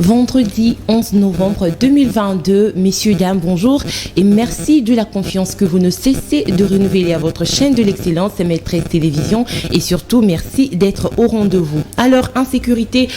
Vendredi 11 novembre 2022, messieurs, dames, bonjour et merci de la confiance que vous ne cessez de renouveler à votre chaîne de l'excellence, ML13 Télévision, et surtout merci d'être au rendez-vous. Alors, insécurité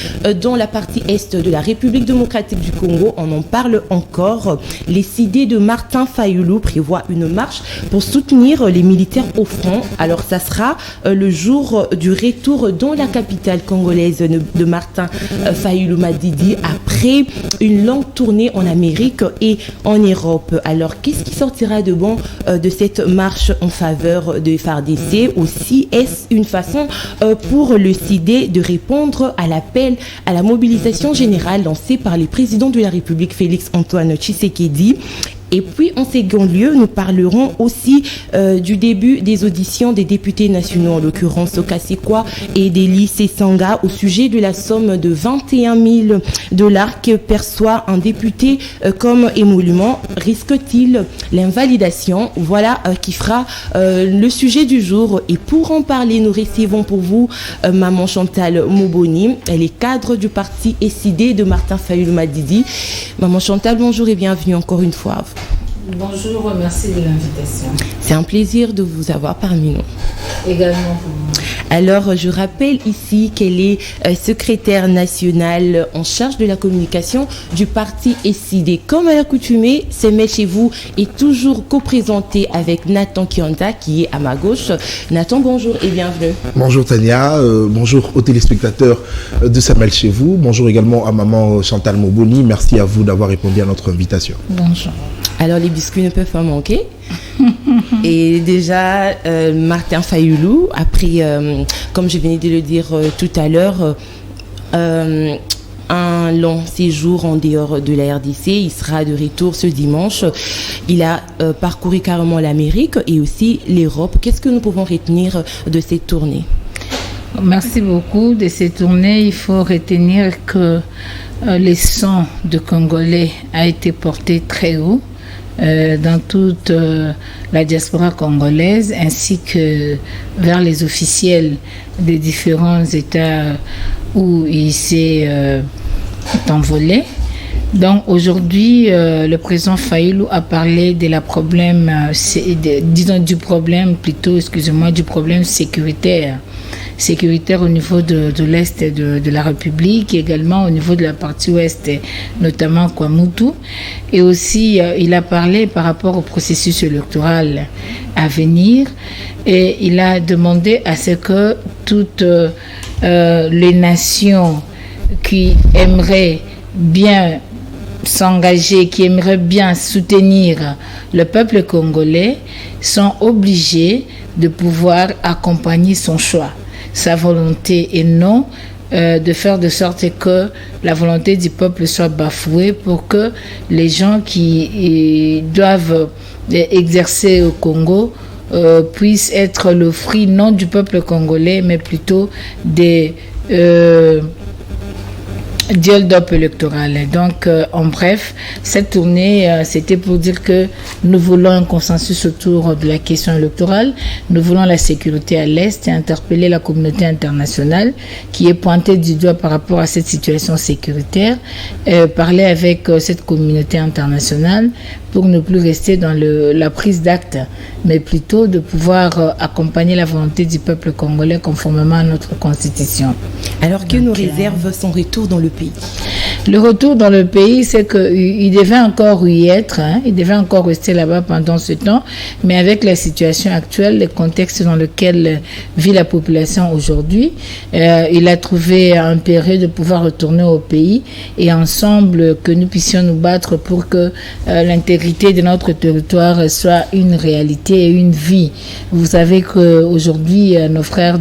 dans la partie est de la République démocratique du Congo, on en parle encore. Les CID de Martin Fayulu prévoient une marche pour soutenir les militaires au front. Alors, ça sera le jour du retour dans la capitale congolaise de Martin Fayulu Madidi après une longue tournée en Amérique et en Europe. Alors, qu'est-ce qui sortira de bon de cette marche en faveur de FARDC? Aussi, est-ce une façon pour le CID de répondre à l'appel à la mobilisation générale lancée par le président de la République, Félix Antoine Tshisekedi? Et puis, en second lieu, nous parlerons aussi du début des auditions des députés nationaux, en l'occurrence Kassekwa et Deli Sesanga, au sujet de la somme de 21 000 $ que perçoit un député comme émolument. Risque-t-il l'invalidation? Voilà qui fera le sujet du jour. Et pour en parler, nous recevons pour vous Maman Chantal Moboni. Elle est cadre du parti SID de Martin Fayulu Madidi. Maman Chantal, bonjour et bienvenue encore une fois. Bonjour, merci de l'invitation. C'est un plaisir de vous avoir parmi nous. Également pour moi. Alors, je rappelle ici qu'elle est secrétaire nationale en charge de la communication du parti SID. Comme à l'accoutumée, CML chez vous est toujours co-présenté avec Nathan Kianda qui est à ma gauche. Nathan, bonjour et bienvenue. Bonjour Tania, bonjour aux téléspectateurs de CML chez vous. Bonjour également à maman Chantal Moboni. Merci à vous d'avoir répondu à notre invitation. Bonjour. Alors, les biscuits ne peuvent pas manquer. Et déjà, Martin Fayulu, après, comme je venais de le dire tout à l'heure, un long séjour en dehors de la RDC. Il sera de retour ce dimanche. Il a parcouru carrément l'Amérique et aussi l'Europe. Qu'est-ce que nous pouvons retenir de cette tournée? Merci beaucoup de cette tournée. Il faut retenir que le son de Congolais a été porté très haut dans toute la diaspora congolaise ainsi que vers les officiels des différents États où il s'est envolé. Donc aujourd'hui, le président Fayulu a parlé de la problème, du problème sécuritaire au niveau de l'Est de la République, également au niveau de la partie Ouest, notamment Kwamutu. Et aussi, il a parlé par rapport au processus électoral à venir et il a demandé à ce que toutes les nations qui aimeraient bien s'engager, qui aimeraient bien soutenir le peuple congolais sont obligés de pouvoir accompagner son choix, sa volonté, et non de faire de sorte que la volonté du peuple soit bafouée pour que les gens qui doivent exercer au Congo puissent être le fruit non du peuple congolais mais plutôt des hold-up électoral. Donc, en bref, cette tournée, c'était pour dire que nous voulons un consensus autour de la question électorale. Nous voulons la sécurité à l'Est et interpeller la communauté internationale qui est pointée du doigt par rapport à cette situation sécuritaire. Parler avec cette communauté internationale pour ne plus rester dans la prise d'acte, mais plutôt de pouvoir accompagner la volonté du peuple congolais conformément à notre constitution. Alors que nous réserve son retour dans le pays? Le retour dans le pays, c'est qu'il devait encore y être, il devait encore rester là-bas pendant ce temps, mais avec la situation actuelle, le contexte dans lequel vit la population aujourd'hui, il a trouvé impéreux de pouvoir retourner au pays et ensemble que nous puissions nous battre pour que l'intégrité de notre territoire soit une réalité et une vie. Vous savez qu'aujourd'hui, nos frères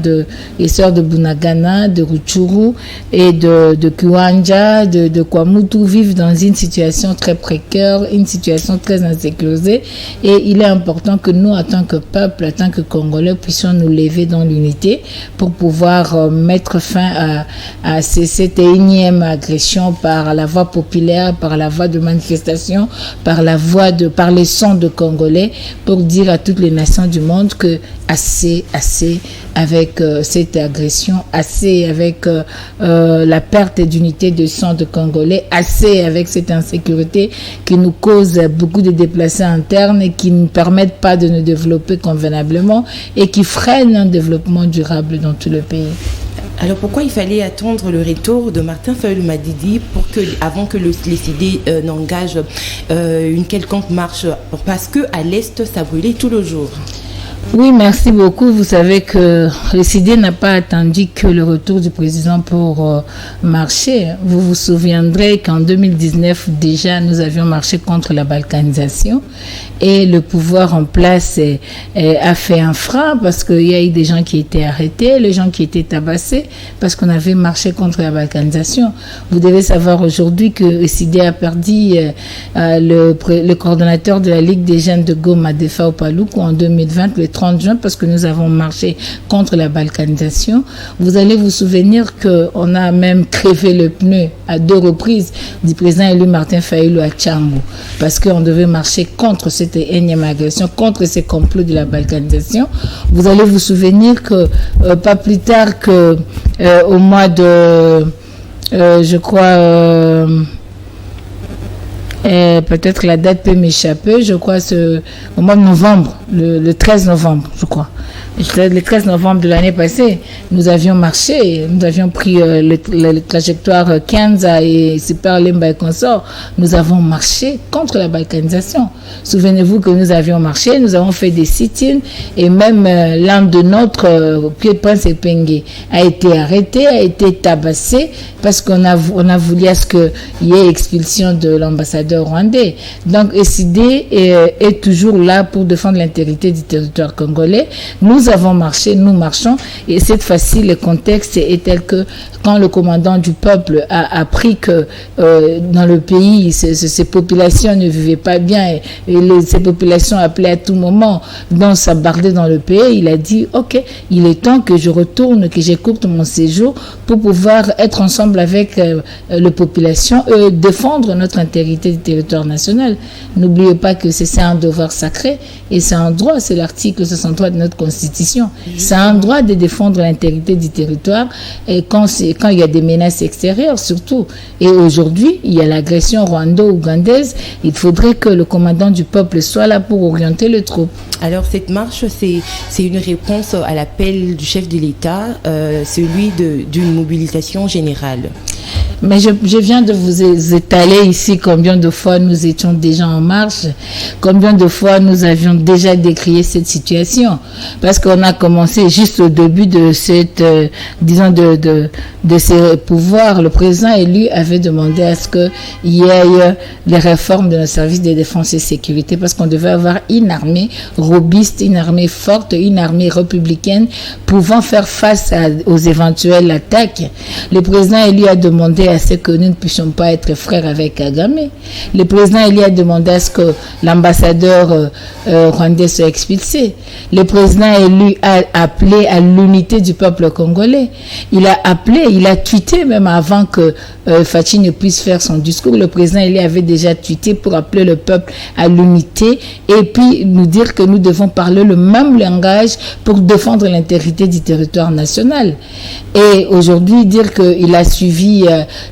et sœurs de Bunagana, de Rutshuru et de Kiwanja, de Kwamutu vivent dans une situation très précaire, une situation très insécurisée, et il est important que nous, en tant que peuple, en tant que Congolais, puissions nous lever dans l'unité pour pouvoir mettre fin à cette énième agression par la voie populaire, par la voie de manifestation, par les sons de Congolais, pour dire à toutes les nations du monde que assez avec cette agression, assez avec la perte d'unité de sang de Congolais, assez avec cette insécurité qui nous cause beaucoup de déplacés internes et qui ne permettent pas de nous développer convenablement et qui freinent un développement durable dans tout le pays. Alors pourquoi il fallait attendre le retour de Martin Fayulu-Madidi avant que les CD n'engagent une quelconque marche, parce que à l'Est ça brûlait tout le jour? Oui, merci beaucoup. Vous savez que le CD n'a pas attendu que le retour du président pour marcher. Vous vous souviendrez qu'en 2019, déjà, nous avions marché contre la balkanisation et le pouvoir en place a fait un frein parce qu'il y a eu des gens qui étaient arrêtés, les gens qui étaient tabassés parce qu'on avait marché contre la balkanisation. Vous devez savoir aujourd'hui que le CD a perdu le coordonnateur de la Ligue des jeunes de Goma, Defa Opaloukou, en 2020, le 30 juin, parce que nous avons marché contre la balkanisation. Vous allez vous souvenir qu'on a même crevé le pneu à 2 reprises du président élu Martin Fayulu à Tchangou, parce qu'on devait marcher contre cette énième agression, contre ces complots de la balkanisation. Vous allez vous souvenir que pas plus tard que au mois de je crois peut-être la date peut m'échapper, je crois au mois de novembre, le 13 novembre, je crois. Le 13 novembre de l'année passée, nous avions marché, nous avions pris la trajectoire Kianza et Super Lemba et consorts. Nous avons marché contre la balkanisation. Souvenez-vous que nous avions marché, nous avons fait des sit-ins et même l'un de notre Prince Epenge a été arrêté, a été tabassé parce qu'on a voulu à ce qu'il y ait expulsion de l'ambassadeur rwandais. Donc SID est toujours là pour défendre l'intégrité du territoire congolais. Nous avons marché, nous marchons, et cette fois-ci, le contexte est tel que quand le commandant du peuple a appris que dans le pays, ces populations ne vivaient pas bien et ces populations appelaient à tout moment, donc s'abarder dans le pays, il a dit, ok, il est temps que je retourne, que j'écourte mon séjour pour pouvoir être ensemble avec les populations et défendre notre intégrité du territoire national. N'oubliez pas que c'est un devoir sacré et c'est un droit, c'est l'article 63 de notre Constitution. C'est un droit de défendre l'intégrité du territoire et quand il y a des menaces extérieures surtout. Et aujourd'hui, il y a l'agression rwando-ougandaise. Il faudrait que le commandant du peuple soit là pour orienter le troupe. Alors cette marche, c'est une réponse à l'appel du chef de l'État, celui d'une mobilisation générale. Mais je viens de vous étaler ici combien de fois nous étions déjà en marche, combien de fois nous avions déjà décrié cette situation. Parce qu'on a commencé juste au début de cette, de ces pouvoirs. Le président élu avait demandé à ce qu'il y ait les réformes de nos services de défense et sécurité parce qu'on devait avoir une armée robuste, une armée forte, une armée républicaine pouvant faire face aux éventuelles attaques. Le président élu a demandé à ce que nous ne puissions pas être frères avec Kagame. Le président élu a demandé à ce que l'ambassadeur rwandais soit expulsé. Le président élu a appelé à l'unité du peuple congolais. Il a tweeté même avant que Fachi ne puisse faire son discours. Le président élu avait déjà tweeté pour appeler le peuple à l'unité et puis nous dire que nous devons parler le même langage pour défendre l'intégrité du territoire national. Et aujourd'hui, dire qu'il a suivi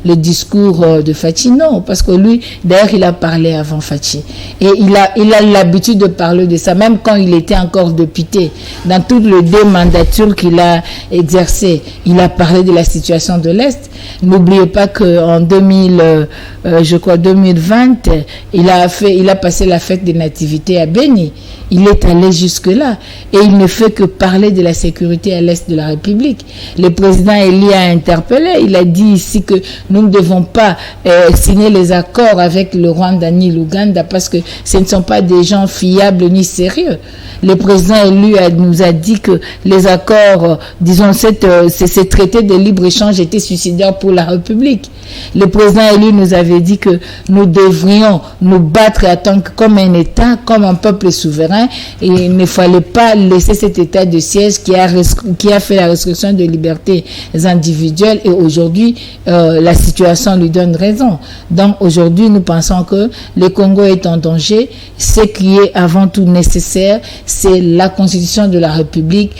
le discours de Fachi, non, parce que lui, d'ailleurs, il a parlé avant Fachi. Et il a l'habitude de parler de ça, même quand il était encore député. Dans toutes les 2 mandatures qu'il a exercées, il a parlé de la situation de l'Est. N'oubliez pas qu'en 2020, il a passé la fête des nativités à Béni. Il est allé jusque-là. Et il ne fait que parler de la sécurité à l'Est de la République. Le président Eli a interpellé. Il a dit ici que nous ne devons pas signer les accords avec le Rwanda ni l'Ouganda parce que ce ne sont pas des gens fiables ni sérieux. Le président élu nous a dit que les accords, ces traités de libre-échange étaient suicidaires pour la République. Le président élu nous avait dit que nous devrions nous battre comme un État, comme un peuple souverain, et il ne fallait pas laisser cet état de siège qui a fait la restriction de libertés individuelles. Et aujourd'hui, la situation lui donne raison. Donc aujourd'hui, nous pensons que le Congo est en danger. Ce qui est avant tout nécessaire, c'est la Constitution de la République,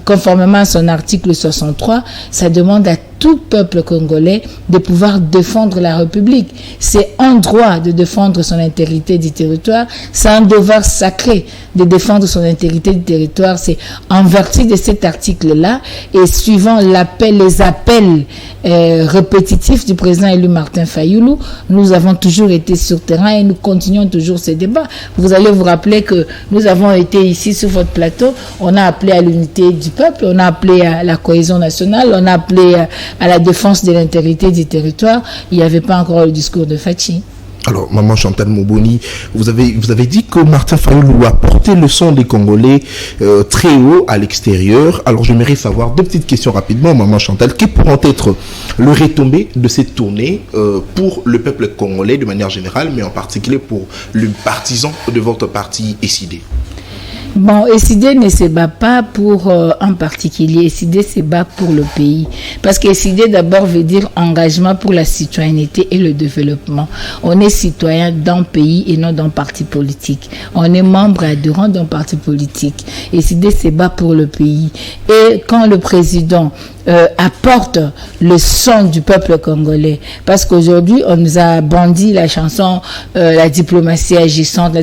conformément à son article 63. Ça demande à tout peuple congolais de pouvoir défendre la République. C'est un droit de défendre son intégrité du territoire, c'est un devoir sacré de défendre son intégrité du territoire. C'est en vertu de cet article-là et suivant les appels répétitifs du président élu Martin Fayulu, nous avons toujours été sur terrain et nous continuons toujours ces débats. Vous allez vous rappeler que nous avons été ici sur votre plateau, on a appelé à l'unité du peuple, on a appelé à la cohésion nationale, on a appelé à la défense de l'intégrité du territoire. Il n'y avait pas encore le discours de Fachi. Alors, maman Chantal Moboni, vous avez dit que Martin Fayulu a porté le son des Congolais très haut à l'extérieur. Alors, j'aimerais savoir deux petites questions rapidement, maman Chantal. Quelles pourront être le retombées de cette tournée pour le peuple congolais de manière générale, mais en particulier pour le partisan de votre parti SID? Bon, SID ne se bat pas pour un particulier, SID se bat pour le pays. Parce que SID d'abord veut dire engagement pour la citoyenneté et le développement. On est citoyen d'un pays et non d'un parti politique. On est membre adhérent d'un parti politique. SID se bat pour le pays. Et quand le président apporte le son du peuple congolais, parce qu'aujourd'hui on nous a brandi la chanson la diplomatie agissante,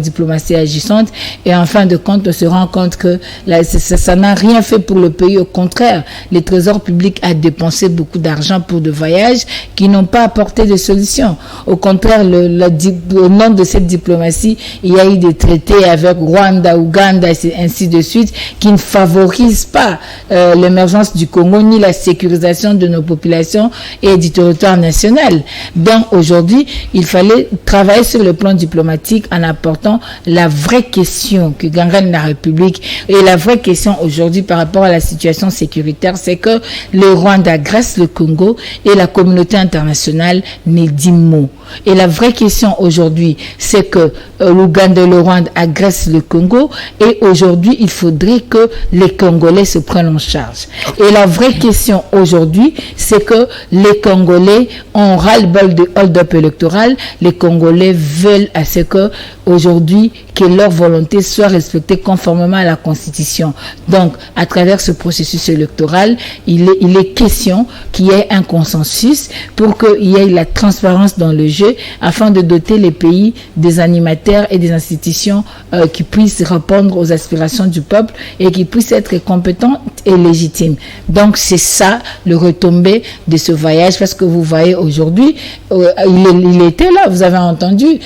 et en fin de compte on se rend compte que ça n'a rien fait pour le pays. Au contraire, le trésor public a dépensé beaucoup d'argent pour des voyages qui n'ont pas apporté de solution. Au contraire, au nom de cette diplomatie, il y a eu des traités avec Rwanda, Ouganda et ainsi de suite qui ne favorisent pas l'émergence du Congo ni la sécurisation de nos populations et du territoire national. Donc aujourd'hui, il fallait travailler sur le plan diplomatique en apportant la vraie question que gangrène la République. Et la vraie question aujourd'hui par rapport à la situation sécuritaire, c'est que le Rwanda agresse le Congo et la communauté internationale n'est dit mot. Et la vraie question aujourd'hui, c'est que l'Ouganda et le Rwanda agressent le Congo et aujourd'hui, il faudrait que les Congolais se prennent en charge. Et la vraie question aujourd'hui, c'est que les Congolais ont ras-le-bol de hold-up électoral. Les Congolais veulent à ce que aujourd'hui, que leur volonté soit respectée conformément à la Constitution. Donc, à travers ce processus électoral, il est question qu'il y ait un consensus pour qu'il y ait la transparence dans le jeu afin de doter les pays des animateurs et des institutions qui puissent répondre aux aspirations du peuple et qui puissent être compétents et légitimes. Donc, c'est ça le retombé de ce voyage, parce que vous voyez aujourd'hui, il était là, vous avez entendu,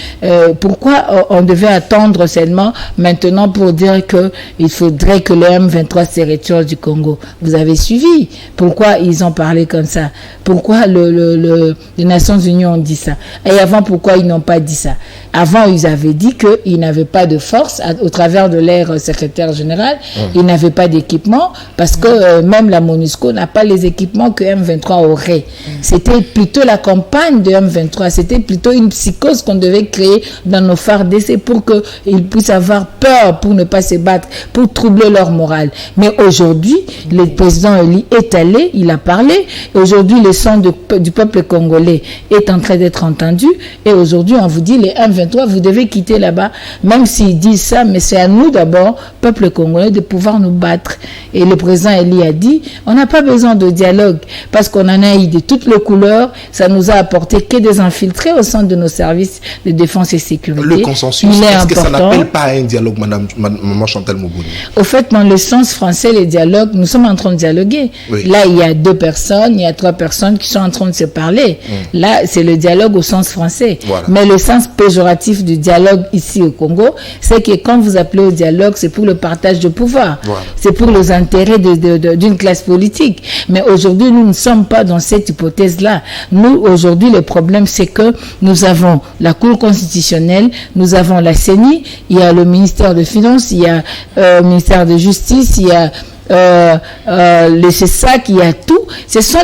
pourquoi on devait attendre seulement maintenant pour dire qu'il faudrait que le M23 se retire du Congo. Vous avez suivi pourquoi ils ont parlé comme ça, pourquoi les Nations Unies ont dit ça, et avant pourquoi ils n'ont pas dit ça. Avant ils avaient dit qu'ils n'avaient pas de force au travers de leur secrétaire général, ils n'avaient pas d'équipement parce que même la MONUSCO n'a pas les équipements que M23 aurait. C'était plutôt la campagne de M23, c'était plutôt une psychose qu'on devait créer dans nos FARDC pour qu'ils puissent avoir peur, pour ne pas se battre, pour troubler leur morale. Mais aujourd'hui, le président Eli est allé, il a parlé, et aujourd'hui le son du peuple congolais est en train d'être entendu, et aujourd'hui on vous dit les M23, vous devez quitter là-bas, même s'ils disent ça, mais c'est à nous d'abord, peuple congolais, de pouvoir nous battre. Et le président Eli a dit, on n'a pas besoin de dialogue, parce qu'on en a eu de toutes les couleurs, ça nous a apporté que des infiltrés au sein de nos services de défense et sécurité. Le consensus, est-ce que ça n'appelle pas à un dialogue, maman Chantal Moboni? Au fait, dans le sens français, les dialogues, nous sommes en train de dialoguer. Oui. Là, il y a 2 personnes, il y a 3 personnes qui sont en train de se parler. Là, c'est le dialogue au sens français. Voilà. Mais le sens péjoratif du dialogue ici au Congo, c'est que quand vous appelez au dialogue, c'est pour le partage de pouvoir. Voilà. C'est pour les intérêts d'une classe politique. Mais aujourd'hui, nous ne sommes pas dans cette hypothèse-là. Nous, aujourd'hui, le problème, c'est que nous avons la Cour constitutionnelle, nous avons la CENI, il y a le ministère de Finances, il y a le ministère de Justice, il y a c'est ça qui a tout. Ce sont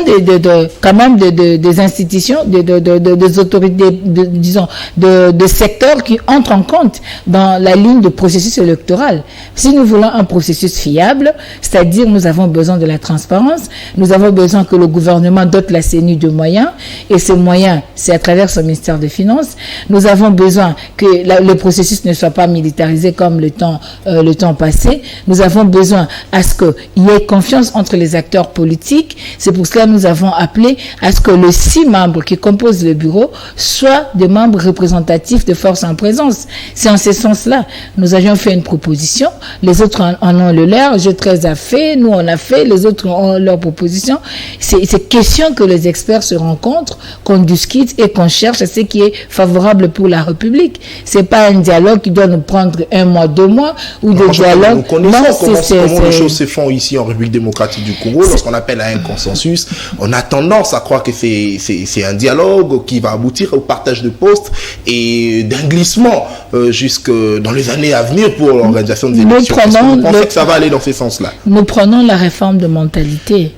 quand même des institutions, des autorités, disons, de secteurs qui entrent en compte dans la ligne de processus électoral. Si nous voulons un processus fiable, c'est-à-dire nous avons besoin de la transparence, nous avons besoin que le gouvernement dote la CENI de moyens, et ces moyens, c'est à travers son ministère des Finances. Nous avons besoin que le processus ne soit pas militarisé comme le temps passé. Nous avons besoin à ce qu'il y ait confiance entre les acteurs politiques. C'est pour cela que nous avons appelé à ce que les 6 membres qui composent le bureau soient des membres représentatifs de force en présence. C'est en ce sens-là. Nous avions fait une proposition. Les autres en ont le leur. G13 a fait. Nous, on a fait. Les autres ont leur proposition. C'est question que les experts se rencontrent, qu'on discute et qu'on cherche ce qui est favorable pour la République. C'est pas un dialogue qui doit nous prendre 1 mois, 2 mois, ou des dialogues. Nous connaissons comment les choses se font ici en République démocratique du Congo. Lorsqu'on appelle à un consensus, on a tendance à croire que c'est un dialogue qui va aboutir au partage de postes et d'un glissement jusque dans les années à venir pour l'organisation des élections. Vous pensez que ça va aller dans ce sens-là? Nous prenons la réforme de mentalité.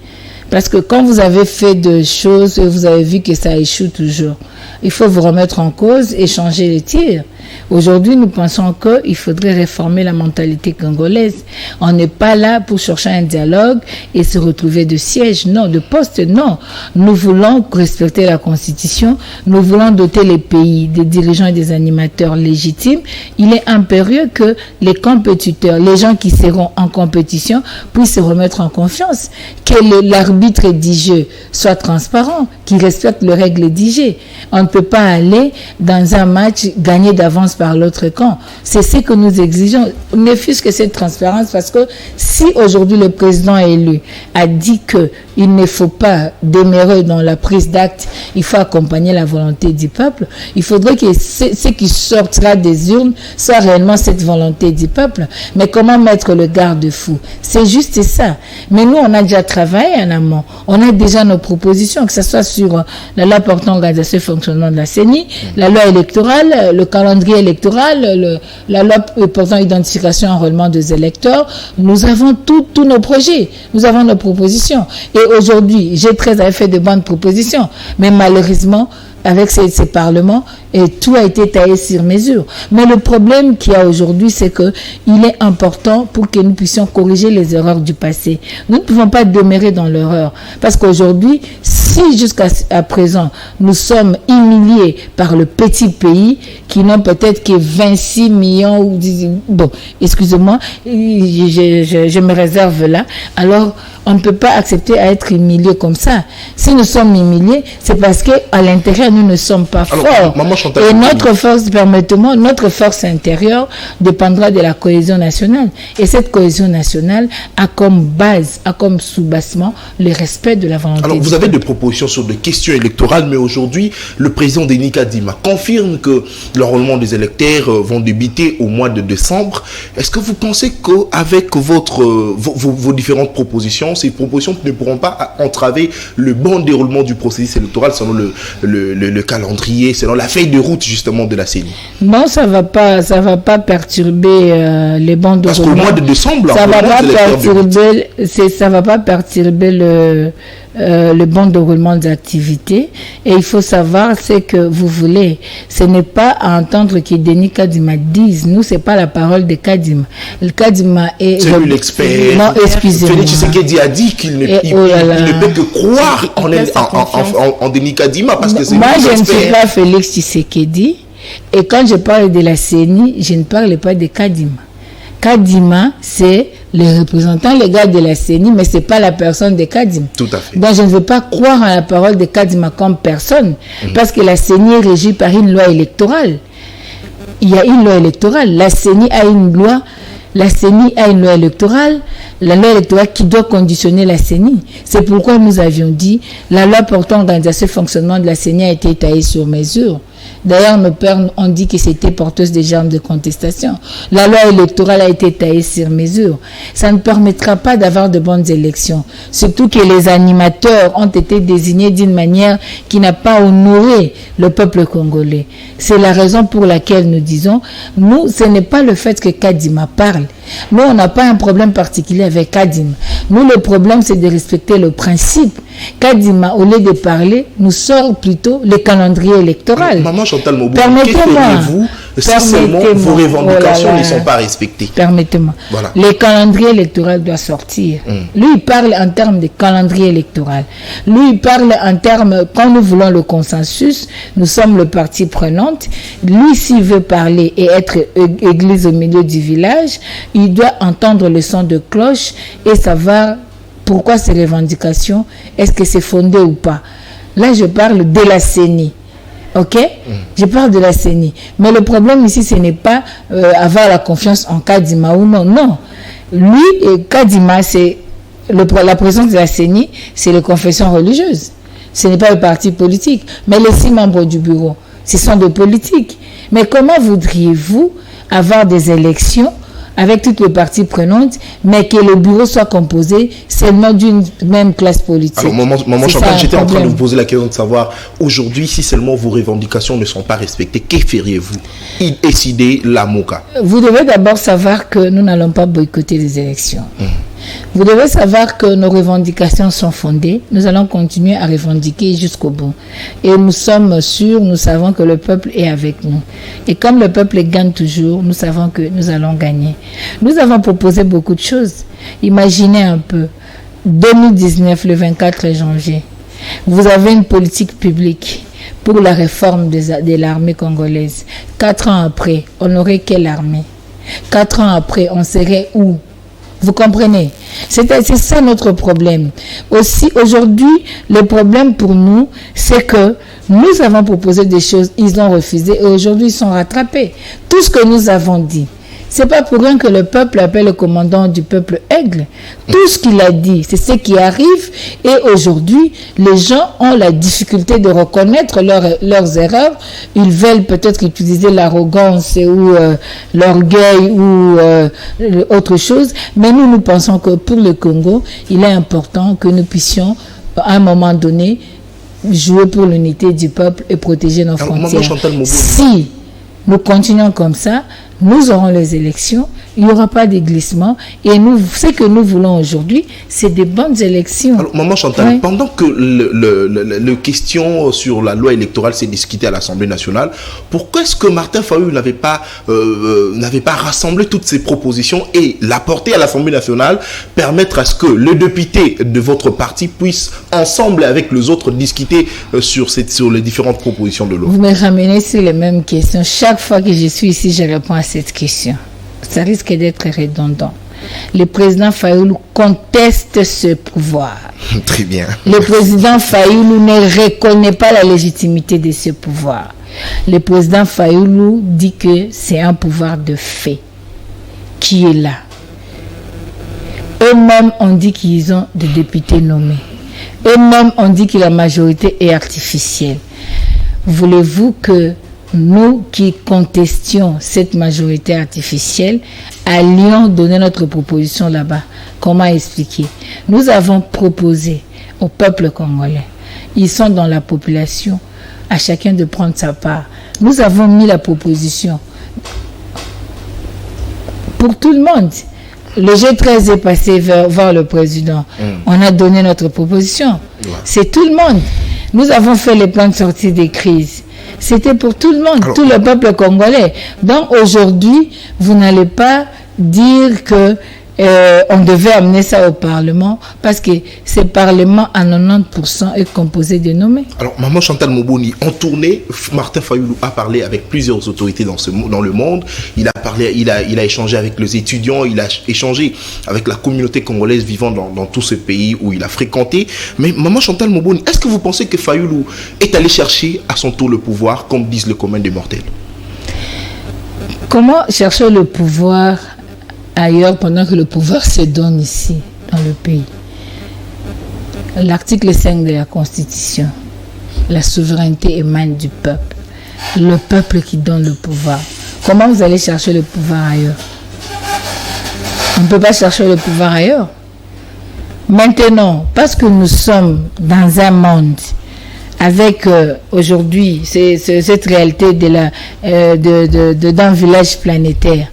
Parce que quand vous avez fait des choses, vous avez vu que ça échoue toujours. Il faut vous remettre en cause et changer les tirs. Aujourd'hui, nous pensons qu'il faudrait réformer la mentalité congolaise. On n'est pas là pour chercher un dialogue et se retrouver de sièges, non, de postes, non. Nous voulons respecter la Constitution. Nous voulons doter les pays des dirigeants et des animateurs légitimes. Il est impérieux que les compétiteurs, les gens qui seront en compétition, puissent se remettre en confiance. Que l'arbitre du jeu soit transparent, qu'il respecte les règles du jeu. On ne peut pas aller dans un match gagné d'avance par l'autre camp. C'est ce que nous exigeons. Ne fût-ce que cette transparence, parce que si aujourd'hui le président élu a dit qu'il ne faut pas demeurer dans la prise d'acte, il faut accompagner la volonté du peuple, il faudrait que ce qui sortira des urnes soit réellement cette volonté du peuple. Mais comment mettre le garde-fou? C'est juste ça. Mais nous, on a déjà travaillé en amont. On a déjà nos propositions, que ce soit sur la loi portant organisation et fonctionnement de la CENI, la loi électorale, le calendrier électoral, la loi portant identification et enrôlement des électeurs. Nous avons tous nos projets, nous avons nos propositions. Et aujourd'hui, G13 avait fait de bonnes propositions, mais malheureusement, avec ces parlements, et tout a été taillé sur mesure. Mais le problème qu'il y a aujourd'hui, c'est que il est important pour que nous puissions corriger les erreurs du passé. Nous ne pouvons pas demeurer dans l'erreur. Parce qu'aujourd'hui, si jusqu'à présent, nous sommes humiliés par le petit pays qui n'ont peut-être que 26 millions ou 10, bon, excusez-moi, je me réserve là. Alors, on ne peut pas accepter à être humilié comme ça. Si nous sommes humiliés, c'est parce qu'à l'intérieur, nous ne sommes pas forts. Et notre force, permettez-moi, notre force intérieure dépendra de la cohésion nationale. Et cette cohésion nationale a comme base, a comme sous-bassement le respect de la volonté. Alors, vous avez des propositions sur des questions électorales, mais aujourd'hui, le président Denis Kadima confirme que l'enrôlement des électeurs vont débuter au mois de décembre. Est-ce que vous pensez qu'avec vos différentes propositions, ces propositions ne pourront pas entraver le bon déroulement du processus électoral selon le calendrier, selon la feuille de route justement de la CENI? Non, ça va pas perturber les bons déroulements. Parce qu'au mois de décembre, ça va pas perturber le bon déroulement des activités. Et il faut savoir ce que vous voulez. Ce n'est pas à entendre que Denis Kadima dise. Nous, c'est pas la parole de Kadima. Le Kadima est... C'est lui l'expert. Non, excusez-moi. Félix Tshisekedi a dit qu'il ne peut que croire en Denis Kadima parce que c'est lui l'expert. Moi, je ne suis pas Félix Tshisekedi. Et quand je parle de la CENI, je ne parle pas de Kadima. Kadima, c'est le représentant légal de la CENI, mais ce n'est pas la personne de Kadima. Tout à fait. Donc, je ne veux pas croire en la parole de Kadima comme personne, parce que la CENI est régie par une loi électorale. Il y a une loi électorale. La CENI a une loi. La CENI a une loi électorale, la loi électorale qui doit conditionner la CENI. C'est pourquoi nous avions dit la loi portant organisation et fonctionnement de la CENI a été taillée sur mesure. D'ailleurs, nos pères ont dit que c'était porteuse des germes de contestation. La loi électorale a été taillée sur mesure. Ça ne permettra pas d'avoir de bonnes élections. Surtout que les animateurs ont été désignés d'une manière qui n'a pas honoré le peuple congolais. C'est la raison pour laquelle nous disons, nous, ce n'est pas le fait que Kadima parle. Nous, on n'a pas un problème particulier avec Kadima. Nous, le problème, c'est de respecter le principe. Kadima, au lieu de parler, nous sort plutôt le calendrier électoral. Maman Chantal Mobouni, que feriez-vous si seulement vos revendications ne sont pas respectées? Permettez-moi. Voilà. Le calendrier électoral doit sortir. Lui, il parle en termes de calendrier électoral. Lui, il parle en termes, quand nous voulons le consensus, nous sommes le partie prenante. Lui, s'il veut parler et être église au milieu du village, il doit entendre le son de cloche et savoir pourquoi ces revendications, est-ce que c'est fondé ou pas. Là, je parle de la CENI. Ok? Je parle de la CENI. Mais le problème ici, ce n'est pas avoir la confiance en Kadima ou non. Non. Lui, Kadima, c'est la présence de la CENI, c'est les confessions religieuses. Ce n'est pas le parti politique. Mais les 6 membres du bureau, ce sont des politiques. Mais comment voudriez-vous avoir des élections avec toutes les parties prenantes, mais que le bureau soit composé seulement d'une même classe politique? Alors, maman Chantal, j'étais en train de vous poser la question de savoir, aujourd'hui, si seulement vos revendications ne sont pas respectées, que feriez-vous? Décider la MOCA. Vous devez d'abord savoir que nous n'allons pas boycotter les élections. Vous devez savoir que nos revendications sont fondées. Nous allons continuer à revendiquer jusqu'au bout. Et nous sommes sûrs, nous savons que le peuple est avec nous. Et comme le peuple gagne toujours, nous savons que nous allons gagner. Nous avons proposé beaucoup de choses. Imaginez un peu, 2019, le 24 janvier, vous avez une politique publique pour la réforme de l'armée congolaise. 4 ans après, on n'aurait quelle armée? 4 ans après, on serait où? Vous comprenez? C'est ça notre problème. Aussi, aujourd'hui, le problème pour nous, c'est que nous avons proposé des choses, ils ont refusé et aujourd'hui, ils sont rattrapés. Tout ce que nous avons dit, c'est pas pour rien que le peuple appelle le commandant du peuple Aigle. Tout ce qu'il a dit, c'est ce qui arrive et aujourd'hui, les gens ont la difficulté de reconnaître leurs erreurs. Ils veulent peut-être utiliser l'arrogance ou l'orgueil ou autre chose. Mais nous pensons que pour le Congo, il est important que nous puissions, à un moment donné, jouer pour l'unité du peuple et protéger nos frontières. Si nous continuons comme ça, nous aurons les élections, il n'y aura pas de glissement. Et nous, ce que nous voulons aujourd'hui, c'est des bonnes élections. Alors, maman Chantal, oui. Pendant que le question sur la loi électorale s'est discutée à l'Assemblée nationale, pourquoi est-ce que Martin Fayulu n'avait pas rassemblé toutes ces propositions et l'apporter à l'Assemblée nationale, permettre à ce que le député de votre parti puisse ensemble avec les autres discuter sur les différentes propositions de loi? Vous me ramenez sur les mêmes questions. Chaque fois que je suis ici, je réponds à cette question. Ça risque d'être redondant. Le président Fayulu conteste ce pouvoir. Très bien. Le président Fayulu ne reconnaît pas la légitimité de ce pouvoir. Le président Fayulu dit que c'est un pouvoir de fait qui est là. Eux-mêmes ont dit qu'ils ont des députés nommés. Eux-mêmes ont dit que la majorité est artificielle. Voulez-vous que nous qui contestions cette majorité artificielle allions donner notre proposition là-bas? Comment expliquer? Nous avons proposé au peuple congolais, ils sont dans la population, à chacun de prendre sa part. Nous avons mis la proposition pour tout le monde. Le G13 est passé vers le président. On a donné notre proposition. Ouais. C'est tout le monde. Nous avons fait les plans de sortie des crises. C'était pour tout le monde, alors, tout le peuple congolais. Donc aujourd'hui, vous n'allez pas dire que on devait amener ça au Parlement parce que ce Parlement à 90% est composé de nommés. Alors, maman Chantal Mobouni, en tournée, Martin Fayulu a parlé avec plusieurs autorités dans le monde. Il a échangé avec les étudiants, il a échangé avec la communauté congolaise vivant dans tout ce pays où il a fréquenté. Mais maman Chantal Mobouni, est-ce que vous pensez que Fayulu est allé chercher à son tour le pouvoir, comme disent le commun des mortels? Comment chercher le pouvoir ailleurs pendant que le pouvoir se donne ici, dans le pays? L'article 5 de la Constitution, la souveraineté émane du peuple. le peuple qui donne le pouvoir. Comment vous allez chercher le pouvoir ailleurs? On ne peut pas chercher le pouvoir ailleurs. Maintenant, parce que nous sommes dans un monde avec aujourd'hui cette réalité d'un village planétaire,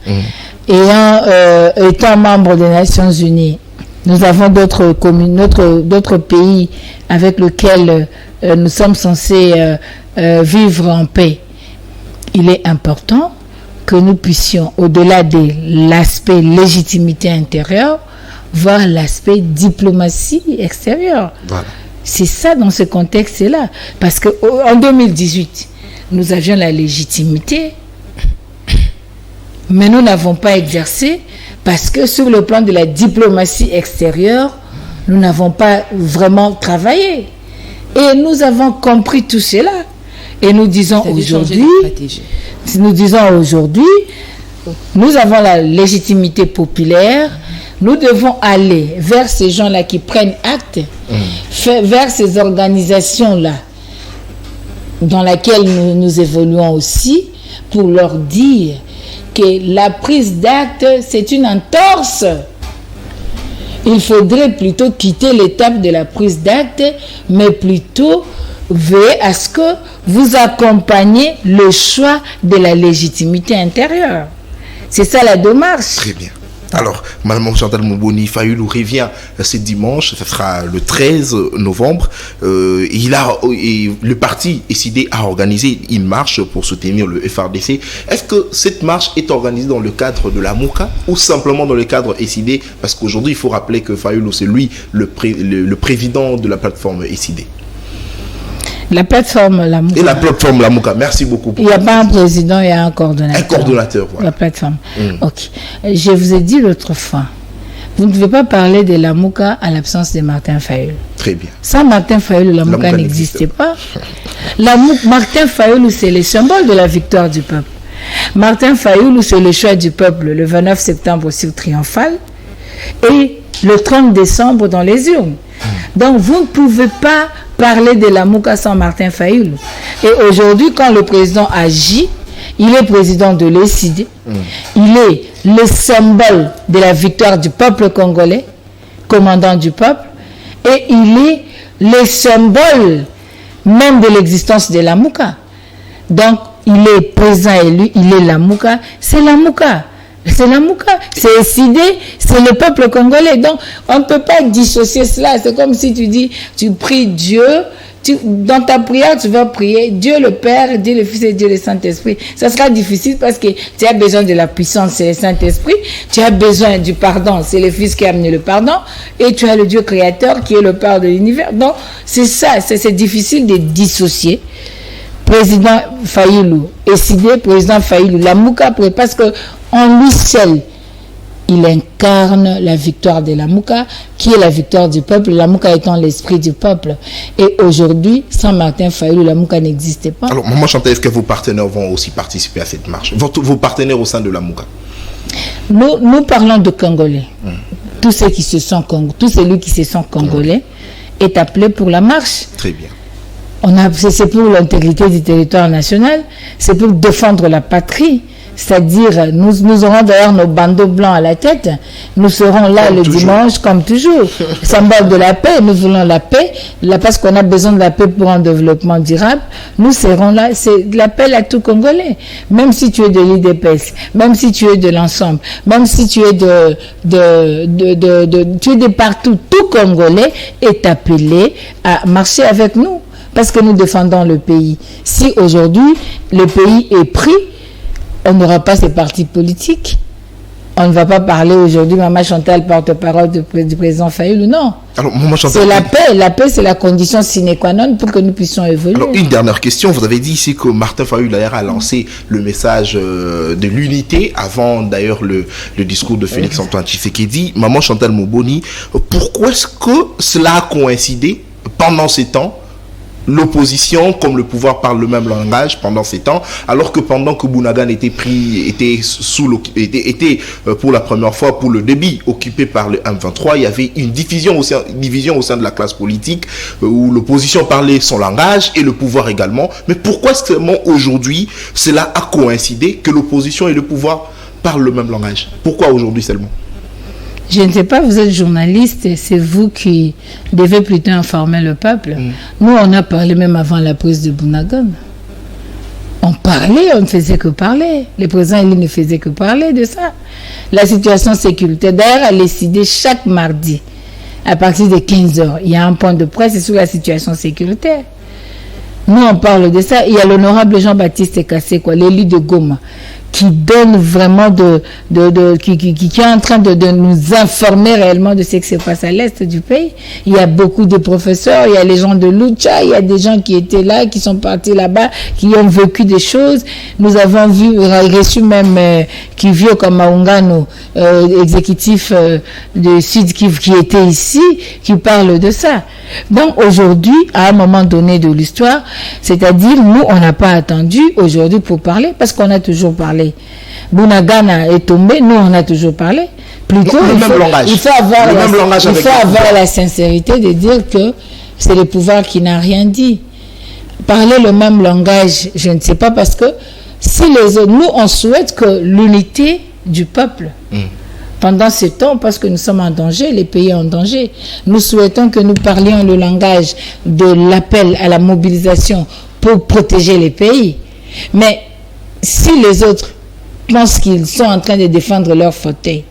étant membre des Nations Unies, nous avons d'autres pays avec lesquels nous sommes censés vivre en paix. Il est important que nous puissions, au-delà de l'aspect légitimité intérieure, voir l'aspect diplomatie extérieure. Voilà. C'est ça dans ce contexte-là. Parce qu'en 2018, nous avions la légitimité, mais nous n'avons pas exercé parce que sur le plan de la diplomatie extérieure, nous n'avons pas vraiment travaillé. Et nous avons compris tout cela. Et nous disons aujourd'hui, nous avons la légitimité populaire. Nous devons aller vers ces gens-là qui prennent acte, vers ces organisations-là dans lesquelles nous évoluons aussi, pour leur dire que la prise d'acte, c'est une entorse. Il faudrait plutôt quitter l'étape de la prise d'acte, mais plutôt veiller à ce que vous accompagnez le choix de la légitimité intérieure. C'est ça la démarche. Très bien. Alors, Mme Chantal Moboni Fayulu revient ce dimanche, ce sera le 13 novembre. Le parti ECD a organisé une marche pour soutenir le FRDC. Est-ce que cette marche est organisée dans le cadre de la MOUCA ou simplement dans le cadre ECD? Parce qu'aujourd'hui, il faut rappeler que Fayulu, c'est lui le président de la plateforme ECD. La plateforme La Mouka. Et la plateforme La Mouka. Merci beaucoup. Il n'y a pas un président, il y a un coordonnateur. Un coordonnateur, voilà. La plateforme. Ok. Je vous ai dit l'autre fois, vous ne devez pas parler de La Mouka à l'absence de Martin Fayulu. Très bien. Sans Martin Fayulu, La Mouka n'existait pas. Martin Fayulu, c'est le symbole de la victoire du peuple. Martin Fayulu, c'est le choix du peuple le 29 septembre sur Triomphal et le 30 décembre dans les urnes. Donc, vous ne pouvez pas parler de la MOUCA sans Martin Fayulu. Et aujourd'hui, quand le président agit, il est président de l'ECD, il est le symbole de la victoire du peuple congolais, commandant du peuple, et il est le symbole même de l'existence de la MOUCA. Donc, il est président élu, il est la MOUCA, c'est la MOUCA. C'est la MOUCA, c'est ECD, c'est le peuple congolais. Donc, on ne peut pas dissocier cela. C'est comme si tu dis, tu pries Dieu, dans ta prière, tu vas prier Dieu le Père, Dieu le Fils et Dieu le Saint-Esprit. Ça sera difficile parce que tu as besoin de la puissance, c'est le Saint-Esprit. Tu as besoin du pardon, c'est le Fils qui a amené le pardon. Et tu as le Dieu créateur qui est le Père de l'univers. Donc, c'est ça, c'est difficile de dissocier. Président Fayulu, ECD, président Fayulu, la MOUCA, parce que en lui seul, il incarne la victoire de la MOUCA, qui est la victoire du peuple, la MOUCA étant l'esprit du peuple. Et aujourd'hui, sans Martin Fayulu, la MOUCA n'existait pas. Alors, Maman Chantal, est-ce que vos partenaires vont aussi participer à cette marche? Vos partenaires au sein de la MOUCA? Nous parlons de Congolais. Tous celui qui se sent Congolais est appelé pour la marche. Très bien. C'est pour l'intégrité du territoire national, c'est pour défendre la patrie. C'est-à-dire, nous aurons d'ailleurs nos bandeaux blancs à la tête. Nous serons là comme le toujours. Dimanche, comme toujours. Symbole de la paix, nous voulons la paix, parce qu'on a besoin de la paix pour un développement durable. Nous serons là, c'est l'appel à tout Congolais. Même si tu es de l'IDPS, même si tu es de l'ensemble, même si tu es tu es de partout, tout Congolais est appelé à marcher avec nous. Parce que nous défendons le pays. Si aujourd'hui, le pays est pris, on n'aura pas ces partis politiques. On ne va pas parler aujourd'hui, Maman Chantal, porte-parole du président Fayulu, non. Alors, Maman Chantal, c'est la paix. La paix, c'est la condition sine qua non pour que nous puissions évoluer. Alors, une dernière question. Vous avez dit ici que Martin Fayulu a lancé le message de l'unité avant d'ailleurs le discours de Félix-Antoine Tshisekedi. Maman Chantal Moboni, pourquoi est-ce que cela a coïncidé pendant ces temps l'opposition comme le pouvoir parlent le même langage pendant ces temps, alors que pendant que Bounagan était pour la première fois pour le débit occupé par le M23, il y avait une division au sein de la classe politique où l'opposition parlait son langage et le pouvoir également. Mais pourquoi seulement aujourd'hui cela a coïncidé que l'opposition et le pouvoir parlent le même langage? Pourquoi aujourd'hui seulement? Je ne sais pas, vous êtes journaliste, c'est vous qui devez plutôt informer le peuple. Nous, on a parlé même avant la prise de Bounagan. On parlait, on ne faisait que parler. Le président Elie ne faisait que parler de ça. La situation sécuritaire, d'ailleurs, elle est décidée chaque mardi, à partir de 15h. Il y a un point de presse sur la situation sécuritaire. Nous, on parle de ça. Il y a l'honorable Jean-Baptiste Kassé, l'élu de Goma, qui donne vraiment qui est en train de nous informer réellement de ce qui se passe à l'est du pays. Il y a beaucoup de professeurs, il y a les gens de Lucha, il y a des gens qui étaient là, qui sont partis là-bas, qui ont vécu des choses. Nous avons reçu même Kivio Kamaungano, exécutif de Sud qui était ici, qui parle de ça. Donc aujourd'hui, à un moment donné de l'histoire, c'est-à-dire nous, on n'a pas attendu aujourd'hui pour parler, parce qu'on a toujours parlé. Bounagan est tombé, nous on a toujours parlé. Plutôt, il faut avoir la sincérité de dire que c'est le pouvoir qui n'a rien dit. Parler le même langage, je ne sais pas, parce que si les autres, nous on souhaite que l'unité du peuple, pendant ce temps, parce que nous sommes en danger, les pays en danger, nous souhaitons que nous parlions le langage de l'appel à la mobilisation pour protéger les pays. Mais si les autres pensent qu'ils sont en train de défendre leur fauteuil,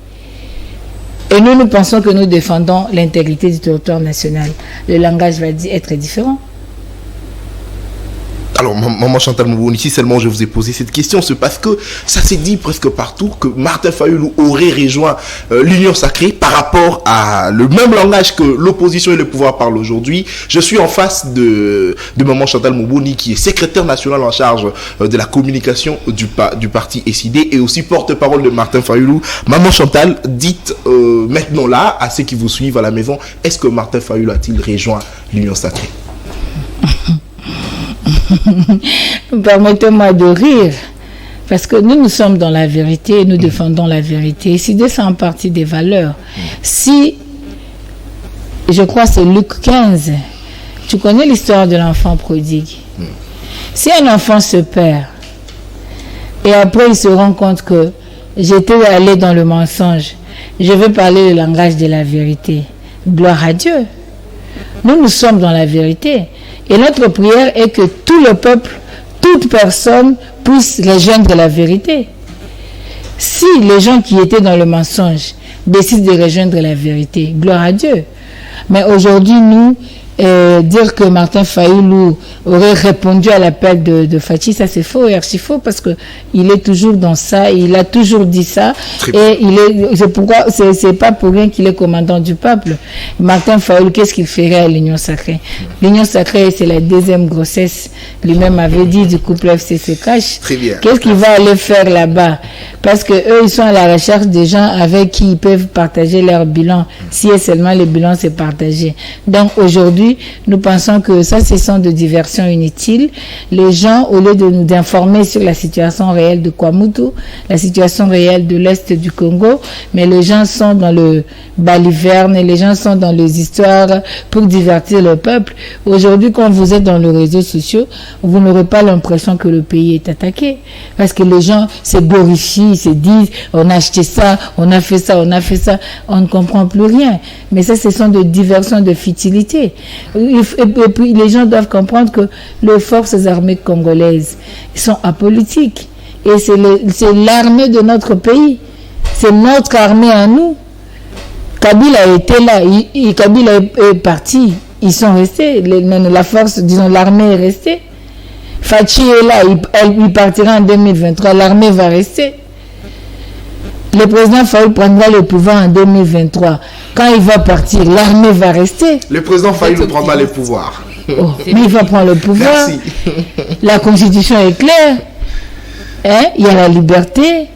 et nous pensons que nous défendons l'intégrité du territoire national, le langage va être différent. Alors, maman Chantal Moubouni, ici seulement je vous ai posé cette question, c'est parce que ça s'est dit presque partout que Martin Fayulu aurait rejoint l'Union Sacrée par rapport à le même langage que l'opposition et le pouvoir parlent aujourd'hui. Je suis en face de maman Chantal Moubouni, qui est secrétaire nationale en charge de la communication du parti SID et aussi porte-parole de Martin Fayulu. Maman Chantal, dites maintenant là, à ceux qui vous suivent à la maison, est-ce que Martin Fayulu a-t-il rejoint l'Union Sacrée? Permettez-moi de rire, parce que nous sommes dans la vérité et nous défendons la vérité. Si c'est en partie des valeurs. Si, je crois que c'est Luc 15, tu connais l'histoire de l'enfant prodigue. Si un enfant se perd et après il se rend compte que j'étais allé dans le mensonge, je veux parler le langage de la vérité. Gloire à Dieu. Nous sommes dans la vérité. Et notre prière est que tout le peuple, toute personne puisse rejoindre la vérité. Si les gens qui étaient dans le mensonge décident de rejoindre la vérité, gloire à Dieu. Mais aujourd'hui, nous, dire que Martin Fayulu aurait répondu à l'appel de Fachi, ça c'est faux et archi faux, parce que il est toujours dans ça, il a toujours dit ça, et c'est pas pour rien qu'il est commandant du peuple. Martin Fayulu, qu'est-ce qu'il ferait à l'Union Sacrée? L'Union Sacrée, c'est la deuxième grossesse, lui-même avait dit, du couple FCC-Cash. Qu'est-ce qu'il va aller faire là-bas? Parce que eux, ils sont à la recherche des gens avec qui ils peuvent partager leur bilan, si et seulement le bilan s'est partagé. Donc aujourd'hui, nous pensons que ça, ce sont de diversions inutiles. Les gens, au lieu de nous informer sur la situation réelle de Kwamutu, la situation réelle de l'Est du Congo, mais les gens sont dans le baliverne, les gens sont dans les histoires pour divertir le peuple. Aujourd'hui, quand vous êtes dans les réseaux sociaux, vous n'aurez pas l'impression que le pays est attaqué. Parce que les gens se glorifient, se disent, on a acheté ça, on a fait ça, on a fait ça. On ne comprend plus rien. Mais ça, ce sont de diversions de futilité. Et puis les gens doivent comprendre que les forces armées congolaises sont apolitiques et c'est l'armée de notre pays, c'est notre armée à nous. Kabila était là, Kabila est parti, ils sont restés, la force, disons l'armée est restée. Fachi est là, il partira en 2023, l'armée va rester. Le président Fayulu prendra le pouvoir en 2023. Quand il va partir, l'armée va rester. Le président Fayulu prendra le pouvoir. Oh, mais il va prendre le pouvoir. Merci. La constitution est claire. Il y a la liberté.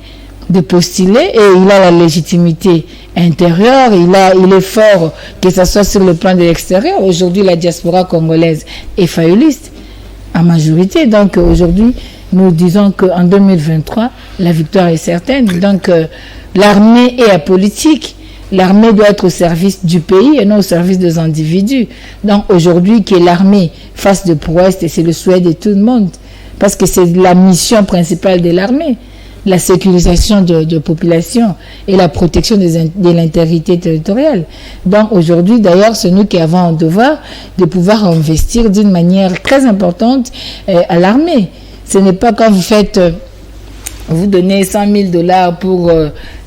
de postuler et il a la légitimité intérieure, il est fort, que ce soit sur le plan de l'extérieur. Aujourd'hui, la diaspora congolaise est fayouliste en majorité. Donc aujourd'hui, nous disons qu'en 2023, la victoire est certaine. Donc l'armée est apolitique. L'armée doit être au service du pays et non au service des individus. Donc aujourd'hui, que l'armée fasse de prouesse, et c'est le souhait de tout le monde, parce que c'est la mission principale de l'armée, la sécurisation de population et la protection de l'intégrité territoriale. Donc aujourd'hui, d'ailleurs, c'est nous qui avons un devoir de pouvoir investir d'une manière très importante à l'armée. Ce n'est pas quand vous faites... vous donnez $100,000 pour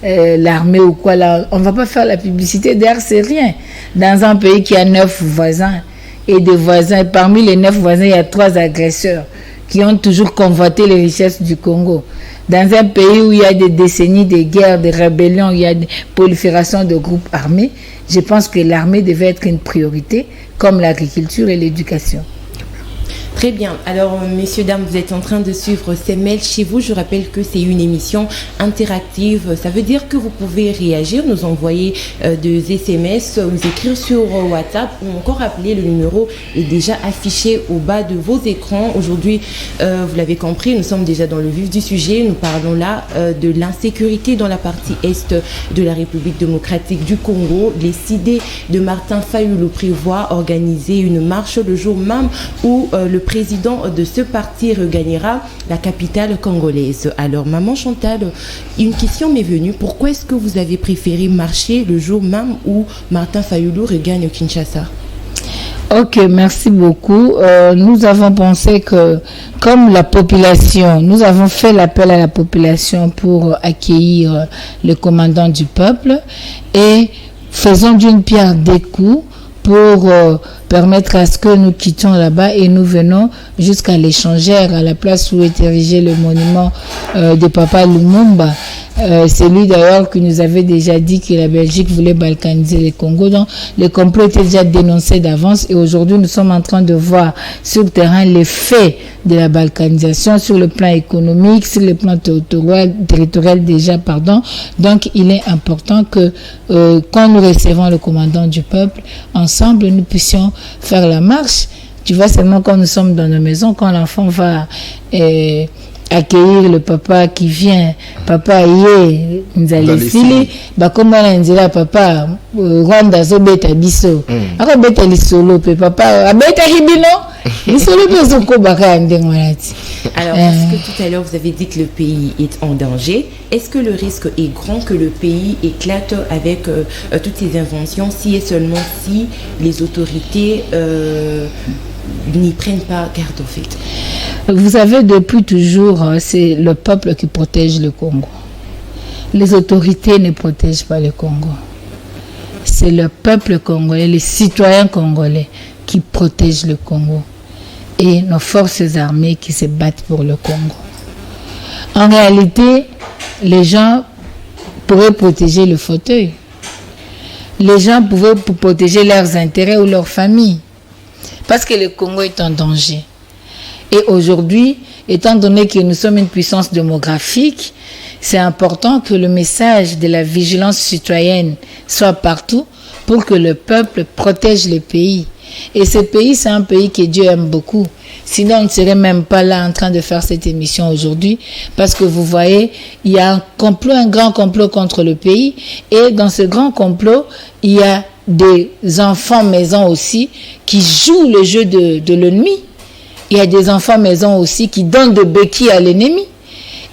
l'armée ou quoi là, on ne va pas faire la publicité, d'ailleurs c'est rien. Dans un pays qui a 9 voisins, et des voisins, parmi les 9 voisins, il y a 3 agresseurs qui ont toujours convoité les richesses du Congo. Dans un pays où il y a des décennies de guerres, de rébellions, il y a des proliférations de groupes armés, je pense que l'armée devait être une priorité, comme l'agriculture et l'éducation. Très bien. Alors, messieurs, dames, vous êtes en train de suivre ces mails chez vous. Je rappelle que c'est une émission interactive. Ça veut dire que vous pouvez réagir, nous envoyer des SMS, nous écrire sur WhatsApp ou encore appeler. Le numéro est déjà affiché au bas de vos écrans. Aujourd'hui, vous l'avez compris, nous sommes déjà dans le vif du sujet. Nous parlons là de l'insécurité dans la partie est de la République démocratique du Congo. Les idées de Martin Fayulu prévoient organiser une marche le jour même où le président de ce parti regagnera la capitale congolaise. Alors, maman Chantal, une question m'est venue. Pourquoi est-ce que vous avez préféré marcher le jour même où Martin Fayulu regagne au Kinshasa? Ok, merci beaucoup. Nous avons pensé que, comme la population, nous avons fait l'appel à la population pour accueillir le commandant du peuple et faisons d'une pierre deux coups pour permettre à ce que nous quittions là-bas et nous venons jusqu'à l'échangère, à la place où est érigé le monument de Papa Lumumba. C'est lui d'ailleurs qui nous avait déjà dit que la Belgique voulait balkaniser le Congo. Donc le complot était déjà dénoncé d'avance et aujourd'hui nous sommes en train de voir sur le terrain les faits de la balkanisation sur le plan économique, sur le plan territorial déjà, pardon. Donc il est important que quand nous recevons le commandant du peuple, ensemble nous puissions faire la marche. Tu vois, seulement quand nous sommes dans nos maisons, quand l'enfant va accueillir le papa qui vient, papa yé nzalisili bakoma na nzela papa Rwanda zobeta biso akobeta lisolo pe papa abeta hibino lisolo pe zoko baka ndengolati. Alors parce que tout à l'heure vous avez dit que le pays est en danger, est-ce que le risque est grand que le pays éclate avec toutes ces inventions si et seulement si les autorités n'y prennent pas garde au fait? Vous savez, depuis toujours, c'est le peuple qui protège le Congo. Les autorités ne protègent pas le Congo. C'est le peuple congolais, les citoyens congolais qui protègent le Congo. Et nos forces armées qui se battent pour le Congo. En réalité, les gens pourraient protéger le fauteuil. Les gens pouvaient protéger leurs intérêts ou leur famille. Parce que le Congo est en danger. Et aujourd'hui, étant donné que nous sommes une puissance démographique, c'est important que le message de la vigilance citoyenne soit partout pour que le peuple protège le pays. Et ce pays, c'est un pays que Dieu aime beaucoup. Sinon, on ne serait même pas là en train de faire cette émission aujourd'hui. Parce que vous voyez, il y a un complot, un grand complot contre le pays. Et dans ce grand complot, il y a des enfants maison aussi qui jouent le jeu de l'ennemi. Il y a des enfants maison aussi qui donnent de béquilles à l'ennemi.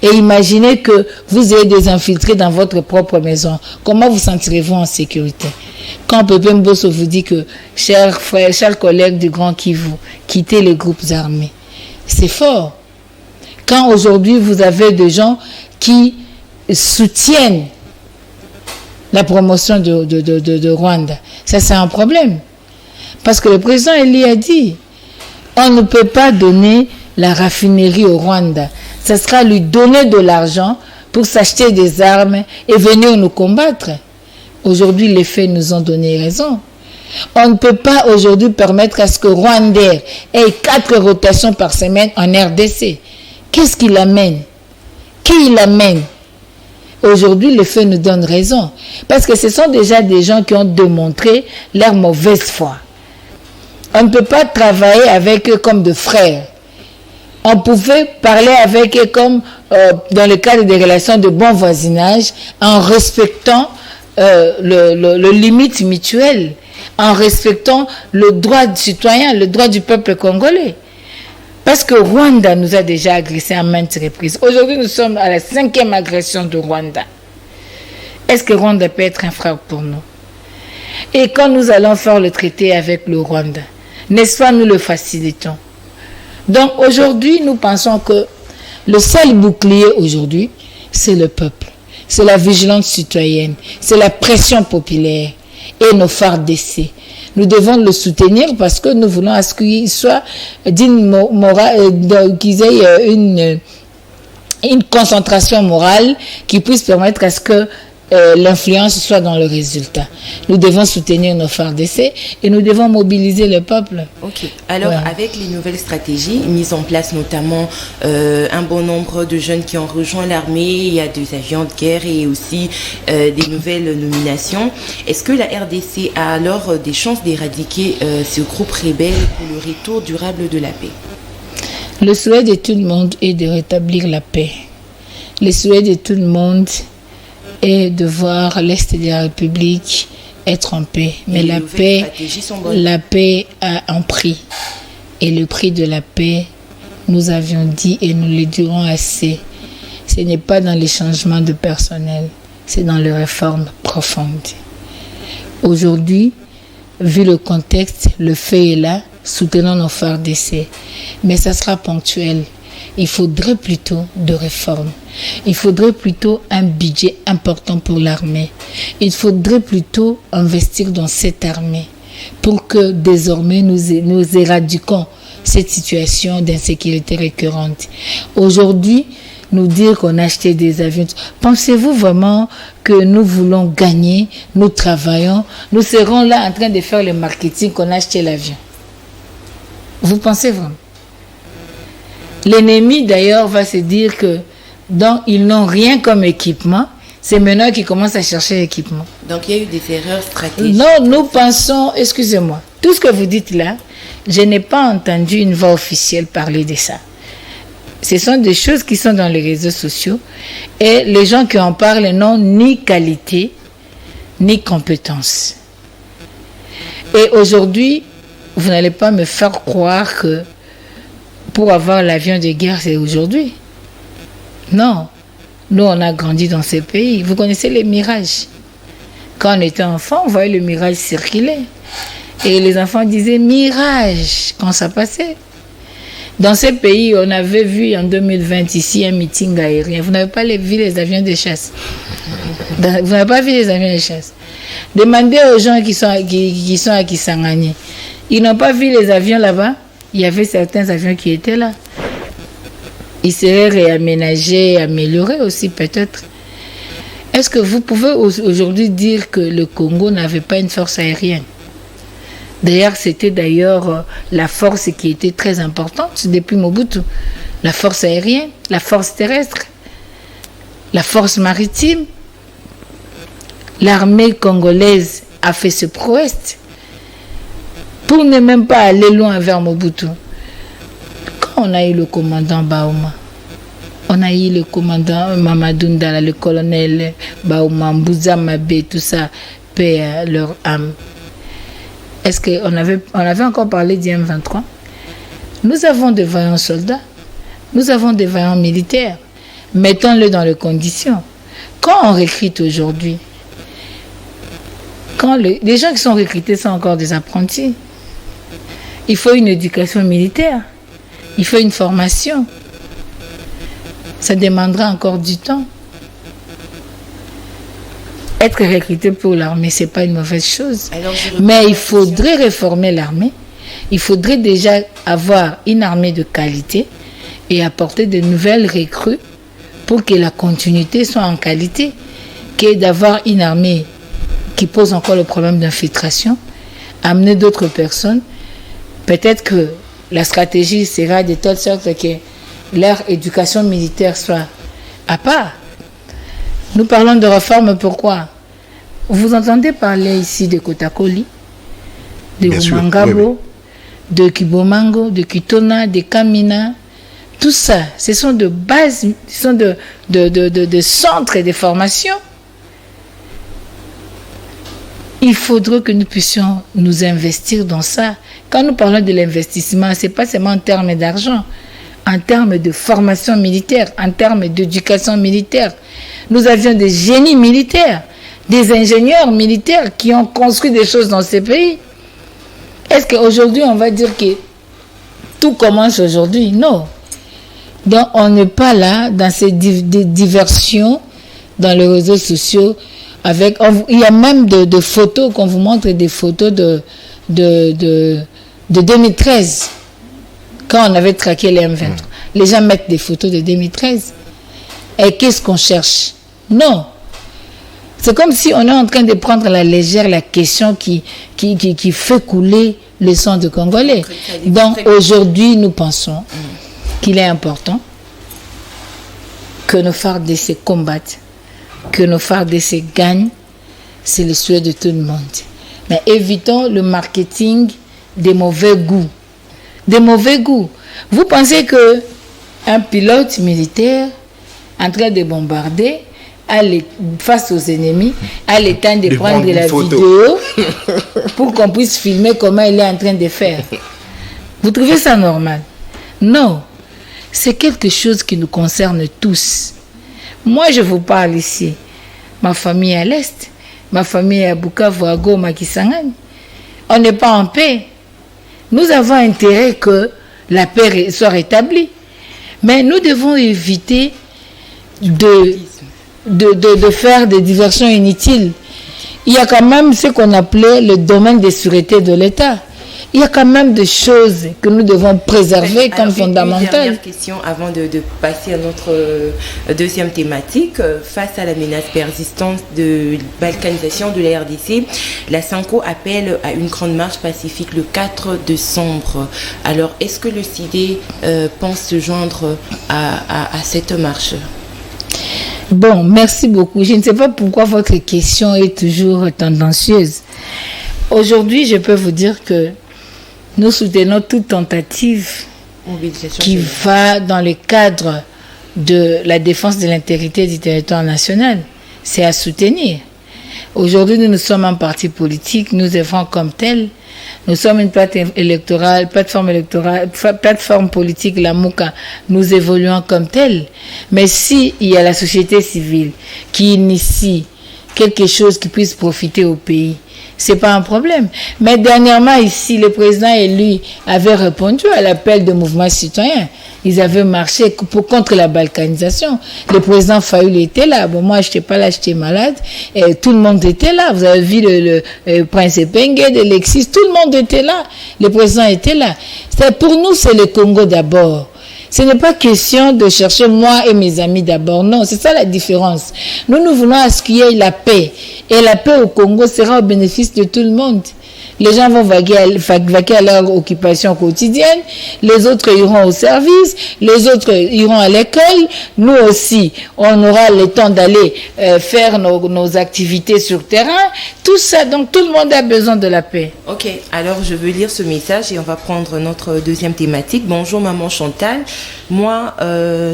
Et imaginez que vous ayez des infiltrés dans votre propre maison. Comment vous sentirez-vous en sécurité? Quand Pépé Mbosso vous dit que, chers frères, chers collègues du Grand Kivu, quittez les groupes armés. C'est fort. Quand aujourd'hui vous avez des gens qui soutiennent la promotion de Rwanda, ça c'est un problème. Parce que le président Eli a dit, on ne peut pas donner la raffinerie au Rwanda. Ça sera lui donner de l'argent pour s'acheter des armes et venir nous combattre. Aujourd'hui, les faits nous ont donné raison. On ne peut pas aujourd'hui permettre à ce que Rwandais ait 4 rotations par semaine en RDC. Qu'est-ce qu'il amène? Qui il amène? Aujourd'hui, les faits nous donnent raison. Parce que ce sont déjà des gens qui ont démontré leur mauvaise foi. On ne peut pas travailler avec eux comme de frères. On pouvait parler avec eux comme dans le cadre des relations de bon voisinage, en respectant le limite mutuel, en respectant le droit du citoyen, le droit du peuple congolais. Parce que Rwanda nous a déjà agressés à maintes reprises. Aujourd'hui, nous sommes à la 5e agression de Rwanda. Est-ce que Rwanda peut être un frère pour nous? Et quand nous allons faire le traité avec le Rwanda, n'est-ce pas, nous le facilitons? Donc aujourd'hui, nous pensons que le seul bouclier aujourd'hui, c'est le peuple. C'est la vigilance citoyenne, c'est la pression populaire et nos phares d'essai. Nous devons le soutenir parce que nous voulons à ce qu'il soit d'une morale, qu'ils aient une concentration morale qui puisse permettre à ce que l'influence soit dans le résultat. Nous devons soutenir nos phares d'essai et nous devons mobiliser le peuple. Ok. Alors, avec les nouvelles stratégies mises en place, notamment un bon nombre de jeunes qui ont rejoint l'armée, il y a des avions de guerre et aussi des nouvelles nominations. Est-ce que la RDC a alors des chances d'éradiquer ce groupe rebelle pour le retour durable de la paix? Le souhait de tout le monde est de rétablir la paix. Le souhait de tout le monde et de voir l'Est de la République être en paix. Mais la paix a un prix. Et le prix de la paix, nous avions dit et nous le dirons assez, ce n'est pas dans les changements de personnel, c'est dans les réformes profondes. Aujourd'hui, vu le contexte, le fait est là, soutenons nos phares d'essai. Mais ça sera ponctuel. Il faudrait plutôt de réformes. Il faudrait plutôt un budget important pour l'armée. Il faudrait plutôt investir dans cette armée pour que désormais nous éradiquons cette situation d'insécurité récurrente. Aujourd'hui, nous dire qu'on a acheté des avions, pensez-vous vraiment que nous voulons gagner, nous travaillons, nous serons là en train de faire le marketing qu'on a acheté l'avion? Vous pensez vraiment? L'ennemi, d'ailleurs, va se dire que donc ils n'ont rien comme équipement. C'est maintenant qu'ils commencent à chercher l'équipement. Donc, il y a eu des erreurs stratégiques. Non, nous pensons, excusez-moi, tout ce que vous dites là, je n'ai pas entendu une voix officielle parler de ça. Ce sont des choses qui sont dans les réseaux sociaux et les gens qui en parlent n'ont ni qualité, ni compétence. Et aujourd'hui, vous n'allez pas me faire croire que pour avoir l'avion de guerre, c'est aujourd'hui. Non. Nous, on a grandi dans ces pays. Vous connaissez les mirages. Quand on était enfant, on voyait le mirage circuler. Et les enfants disaient mirage quand ça passait. Dans ces pays, on avait vu en 2020 ici un meeting aérien. Vous n'avez pas vu les avions de chasse. Vous n'avez pas vu les avions de chasse. Demandez aux gens qui sont à Kisangani. Ils n'ont pas vu les avions là-bas. Il y avait certains avions qui étaient là. Ils seraient réaménagés, améliorés aussi peut-être. Est-ce que vous pouvez aujourd'hui dire que le Congo n'avait pas une force aérienne? D'ailleurs, c'était la force qui était très importante depuis Mobutu. La force aérienne, la force terrestre, la force maritime. L'armée congolaise a fait ce prouesse. Pour ne même pas aller loin vers Mobutu. Quand on a eu le commandant Baouma, on a eu le commandant Mamadou Ndala, le colonel Baouma, Mbouza Mabé, tout ça, paix leur âme. Est-ce qu'on avait encore parlé d'IM-23? Nous avons des vaillants soldats, nous avons des vaillants militaires. Mettons-le dans les conditions. Quand on recrute aujourd'hui, quand les gens qui sont recrutés sont encore des apprentis, il faut une éducation militaire. Il faut une formation. Ça demandera encore du temps. Être recruté pour l'armée, ce n'est pas une mauvaise chose. Mais il faudrait réformer l'armée. Il faudrait déjà avoir une armée de qualité et apporter de nouvelles recrues pour que la continuité soit en qualité. Que d'avoir une armée qui pose encore le problème d'infiltration, amener d'autres personnes. Peut-être que la stratégie sera de telle sorte que leur éducation militaire soit à part. Nous parlons de réforme, pourquoi? Vous entendez parler ici de Kotakoli, de Rumangabo, de Kibomango, de Kitona, de Kamina. Tout ça, ce sont de bases, ce sont de centres de formation. Il faudrait que nous puissions nous investir dans ça. Quand nous parlons de l'investissement, ce n'est pas seulement en termes d'argent, en termes de formation militaire, en termes d'éducation militaire. Nous avions des génies militaires, des ingénieurs militaires qui ont construit des choses dans ces pays. Est-ce qu'aujourd'hui, on va dire que tout commence aujourd'hui? Non. Donc, on n'est pas là dans ces diversions dans les réseaux sociaux. Il y a même de photos, qu'on vous montre des photos de 2013, quand on avait traqué les M23. Les gens mettent des photos de 2013. Et qu'est-ce qu'on cherche? Non. C'est comme si on est en train de prendre à la légère la question qui fait couler le sang de Congolais. Donc aujourd'hui, nous pensons qu'il est important que nos FARDC combattent, que nos FARDC gagnent. C'est le souhait de tout le monde. Mais évitons le marketing des mauvais goûts. Des mauvais goûts. Vous pensez qu'un pilote militaire en train de bombarder face aux ennemis, a le temps de prendre la vidéo pour qu'on puisse filmer comment il est en train de faire? Vous trouvez ça normal? Non. C'est quelque chose qui nous concerne tous. Moi, je vous parle ici. Ma famille est à l'Est. Ma famille est à Bukavu, à Goma, Kisangani. On n'est pas en paix. Nous avons intérêt que la paix soit rétablie. Mais nous devons éviter de faire des diversions inutiles. Il y a quand même ce qu'on appelait le domaine de sûreté de l'État. Il y a quand même des choses que nous devons préserver comme fondamentales. Une dernière question avant de passer à notre deuxième thématique. Face à la menace persistante de balkanisation de la RDC, la SANCO appelle à une grande marche pacifique le 4 décembre. Alors, est-ce que le CID pense se joindre à cette marche? Bon, merci beaucoup. Je ne sais pas pourquoi votre question est toujours tendancieuse. Aujourd'hui, je peux vous dire que nous soutenons toute tentative qui va dans le cadre de la défense de l'intégrité du territoire national. C'est à soutenir. Aujourd'hui, nous sommes un parti politique, nous œuvrons comme tel. Nous sommes une plateforme politique, la MOUCA, nous évoluons comme tel. Mais si il y a la société civile qui initie quelque chose qui puisse profiter au pays, c'est pas un problème. Mais dernièrement ici, le président élu avait répondu à l'appel de mouvements citoyens. Ils avaient marché contre la balkanisation. Le président Fayoul était là. Bon, moi, je n'étais pas là, j'étais malade. Et tout le monde était là. Vous avez vu le prince Epengue, de Lexis, tout le monde était là. Le président était là. Pour nous, c'est le Congo d'abord. Ce n'est pas question de chercher moi et mes amis d'abord. Non, c'est ça la différence. Nous voulons à ce qu'il y ait la paix. Et la paix au Congo sera au bénéfice de tout le monde. Les gens vont vaquer à leur occupation quotidienne. Les autres iront au service. Les autres iront à l'école. Nous aussi, on aura le temps d'aller faire nos activités sur terrain. Tout ça, donc tout le monde a besoin de la paix. Ok, alors je veux lire ce message et on va prendre notre deuxième thématique. Bonjour maman Chantal. Moi,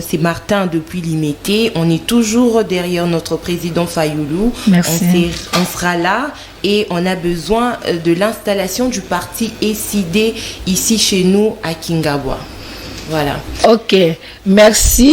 c'est Martin depuis Limité. On est toujours derrière notre président Fayoulou. Merci. On sera là. Et on a besoin de l'installation du parti SID ici chez nous à Kingabwa. Voilà. Ok, merci.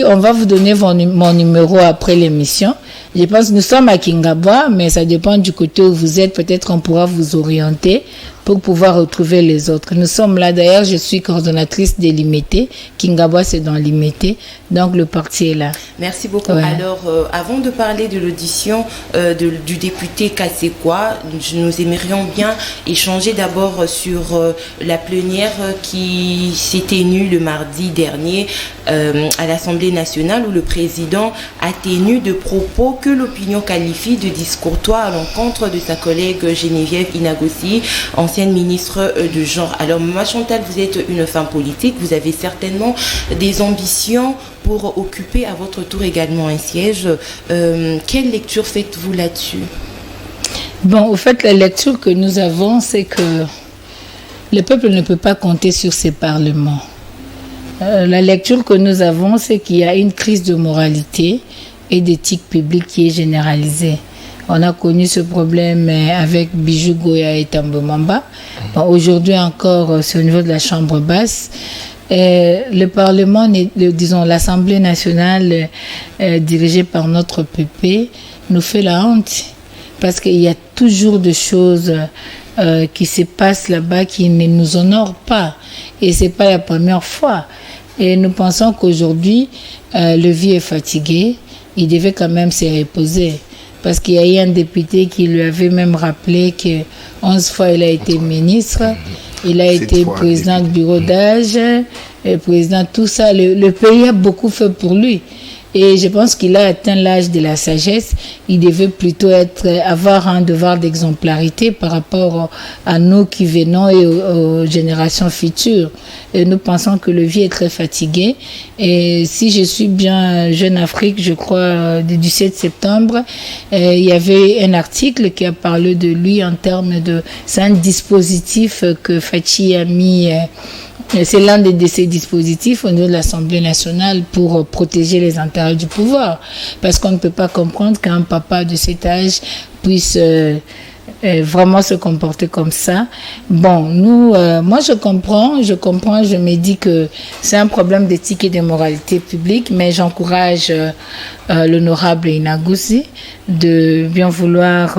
On va vous donner mon numéro après l'émission. Je pense que nous sommes à Kingabwa, mais ça dépend du côté où vous êtes. Peut-être qu'on pourra vous orienter pour pouvoir retrouver les autres. Nous sommes là. D'ailleurs, je suis coordonnatrice des Limité. Kingabwa, c'est dans Limité. Donc, le parti est là. Merci beaucoup. Ouais. Alors, avant de parler de l'audition du député Kassekwa, nous aimerions bien échanger d'abord sur la plénière qui s'est tenue le mardi dernier à l'Assemblée nationale où le président a tenu de propos que l'opinion qualifie de discourtois à l'encontre de sa collègue Geneviève Inagossi, ancienne ministre du genre. Alors, Maman Chantal, vous êtes une femme politique, vous avez certainement des ambitions pour occuper à votre tour également un siège. Quelle lecture faites-vous là-dessus? Bon, au fait, la lecture que nous avons, c'est que le peuple ne peut pas compter sur ses parlements. La lecture que nous avons, c'est qu'il y a une crise de moralité et d'éthique publique qui est généralisée. On a connu ce problème avec Bijou Goya et Tambo Mamba. Bon, aujourd'hui encore, c'est au niveau de la Chambre basse. Le Parlement, disons l'Assemblée nationale dirigée par notre PP, nous fait la honte. Parce qu'il y a toujours des choses qui se passent là-bas qui ne nous honorent pas. Et ce n'est pas la première fois. Et nous pensons qu'aujourd'hui, le vieux est fatigué. Il devait quand même se reposer. Parce qu'il y a eu un député qui lui avait même rappelé que 11 fois il a été ministre. Il a été président du bureau d'âge, président tout ça. Le pays a beaucoup fait pour lui. Et je pense qu'il a atteint l'âge de la sagesse. Il devait plutôt avoir un devoir d'exemplarité par rapport à nous qui venons et aux générations futures. Et nous pensons que le vieux est très fatigué. Et si je suis bien Jeune Afrique, je crois, du 7 septembre, il y avait un article qui a parlé de lui en termes de... C'est un dispositif que Fachi a mis... C'est l'un de ces dispositifs au niveau de l'Assemblée nationale pour protéger les intérêts du pouvoir. Parce qu'on ne peut pas comprendre qu'un papa de cet âge puisse vraiment se comporter comme ça. Bon, nous, moi je comprends, je me dis que c'est un problème d'éthique et de moralité publique, mais j'encourage l'honorable Inagossi de bien vouloir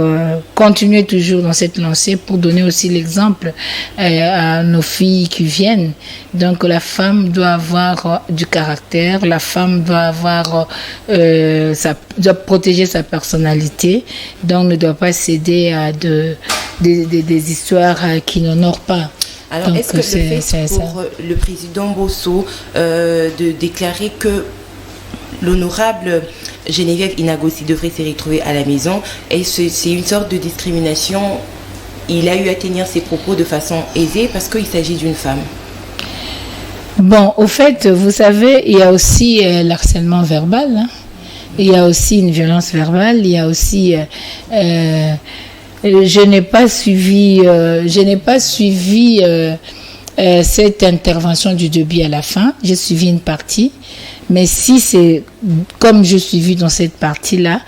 continuer toujours dans cette lancée pour donner aussi l'exemple à nos filles qui viennent. Donc la femme doit avoir du caractère, la femme doit avoir doit protéger sa personnalité, donc ne doit pas céder à des histoires qui n'honorent pas. Alors donc, est-ce que le fait pour le président Bosso de déclarer que l'honorable Geneviève Inagossi devrait se retrouver à la maison, et c'est une sorte de discrimination? Il a eu à tenir ses propos de façon aisée parce qu'il s'agit d'une femme. Bon, au fait, vous savez, il y a aussi l'harcèlement verbal, hein. Il y a aussi une violence verbale, il y a aussi... je n'ai pas suivi cette intervention du début à la fin. J'ai suivi une partie. Mais si c'est comme je suis vu dans cette partie-là,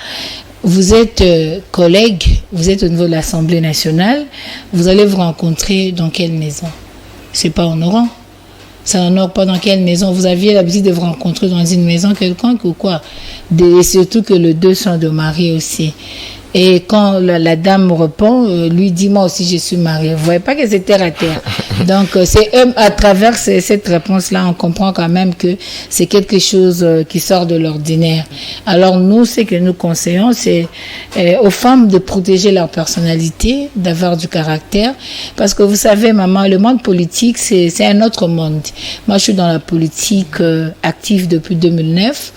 vous êtes collègue, vous êtes au niveau de l'Assemblée nationale, vous allez vous rencontrer dans quelle maison? C'est pas honorant. Ça n'honore pas dans quelle maison. Vous aviez l'habitude de vous rencontrer dans une maison quelconque ou quoi? Et surtout que les deux sont de mari aussi. Et quand la dame répond, lui dit, moi aussi je suis mariée. Vous voyez pas que c'est terre à terre. Donc c'est à travers cette réponse-là, on comprend quand même que c'est quelque chose qui sort de l'ordinaire. Alors nous, ce que nous conseillons, c'est aux femmes de protéger leur personnalité, d'avoir du caractère. Parce que vous savez, maman, le monde politique, c'est un autre monde. Moi, je suis dans la politique active depuis 2009.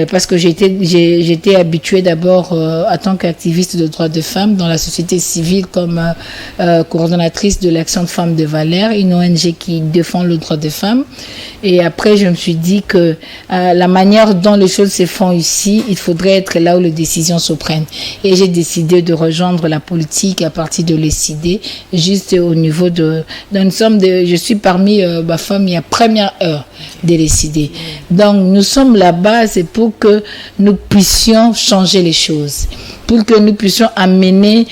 Parce que j'étais habituée d'abord en tant qu'activiste de droits de femmes dans la société civile comme coordonnatrice de l'Action de femmes de Valère, une ONG qui défend le droit des femmes. Et après, je me suis dit que la manière dont les choses se font ici, il faudrait être là où les décisions se prennent. Et j'ai décidé de rejoindre la politique à partir de l'ECD, juste au niveau je suis parmi ma famille à première heure de l'ECD. Donc, nous sommes là-bas, c'est pour que nous puissions changer les choses, pour que nous puissions amener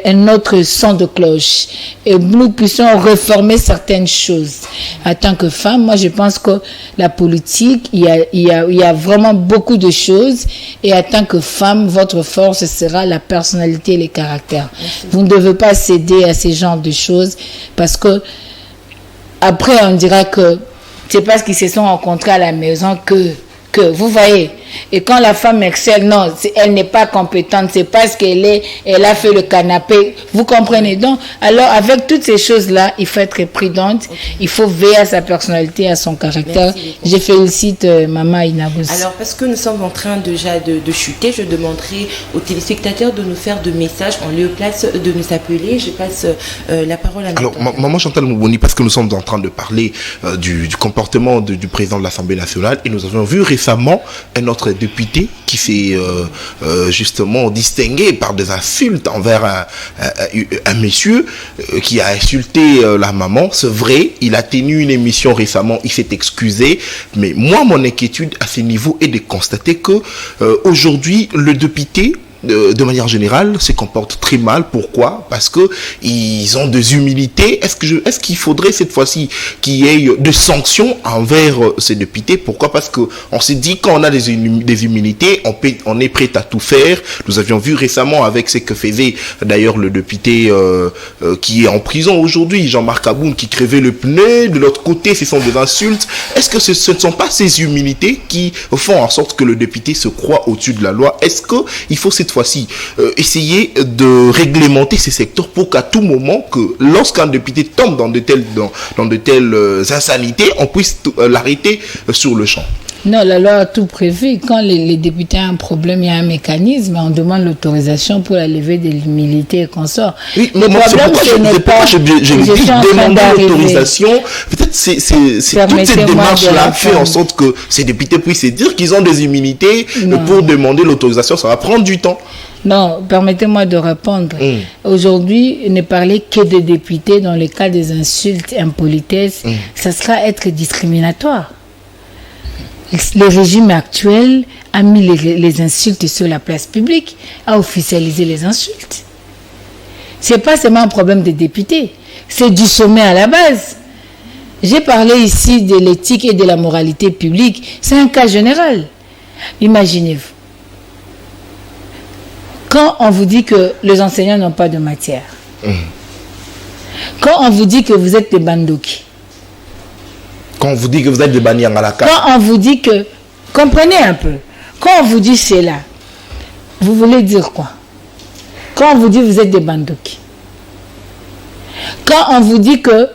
un autre son de cloche et nous puissions réformer certaines choses. En tant que femme, moi je pense que la politique, il y a vraiment beaucoup de choses, et en tant que femme, votre force sera la personnalité et les caractères. Vous ne devez pas céder à ces genres de choses, parce que après on dira que c'est parce qu'ils se sont rencontrés à la maison que vous voyez. Et quand la femme excelle, non, elle n'est pas compétente, c'est parce elle a fait le canapé. Vous comprenez donc? Alors, avec toutes ces choses-là, il faut être prudente, il faut veiller à sa personnalité, à son caractère. Je félicite Maman Inabos. Alors, parce que nous sommes en train déjà de chuter, je demanderai aux téléspectateurs de nous faire de messages en lieu place de nous appeler. Je passe la parole à Alors, Maman Chantal Mouboni, parce que nous sommes en train de parler du comportement du président de l'Assemblée nationale, et nous avons vu récemment un autre député qui s'est justement distingué par des insultes envers un monsieur qui a insulté la maman. C'est vrai, il a tenu une émission récemment, il s'est excusé, mais moi, mon inquiétude à ce niveau est de constater que aujourd'hui, le député, de manière générale, se comportent très mal. Pourquoi? Parce que ils ont des humilités. Est-ce qu'il faudrait cette fois-ci qu'il y ait des sanctions envers ces députés? Pourquoi? Parce que on s'est dit, quand on a des humilités, on est prêt à tout faire. Nous avions vu récemment avec ce que faisait d'ailleurs le député qui est en prison aujourd'hui, Jean-Marc Aboun, qui crevait le pneu. De l'autre côté, ce sont des insultes. Est-ce que ce ne sont pas ces humilités qui font en sorte que le député se croit au-dessus de la loi? Est-ce que il faut cette fois-ci essayer de réglementer ces secteurs pour qu'à tout moment, que lorsqu'un député tombe dans de telles insanités, on puisse l'arrêter sur le champ? Non, la loi a tout prévu. Quand les députés ont un problème, il y a un mécanisme, on demande l'autorisation pour la levée de l'humilité et qu'on sort. Oui, le problème, c'est pas je dis demander l'autorisation. Peut-être c'est toute cette démarche-là fait en sorte que ces députés puissent se dire qu'ils ont des immunités pour demander l'autorisation. Ça va prendre du temps. Non, permettez-moi de répondre. Aujourd'hui, ne parler que des députés dans le cas des insultes, impolitesses, ça sera être discriminatoire. Le régime actuel a mis les insultes sur la place publique, a officialisé les insultes. C'est pas seulement un problème des députés, c'est du sommet à la base. J'ai parlé ici de l'éthique et de la moralité publique, c'est un cas général. Imaginez-vous, quand on vous dit que les enseignants n'ont pas de matière, quand on vous dit que vous êtes des bandoki, quand on vous dit que vous êtes des Banyangala-ka. Quand on vous dit que... Comprenez un peu. Quand on vous dit cela, vous voulez dire quoi? Quand on vous dit que vous êtes des bandoki. Quand on vous dit que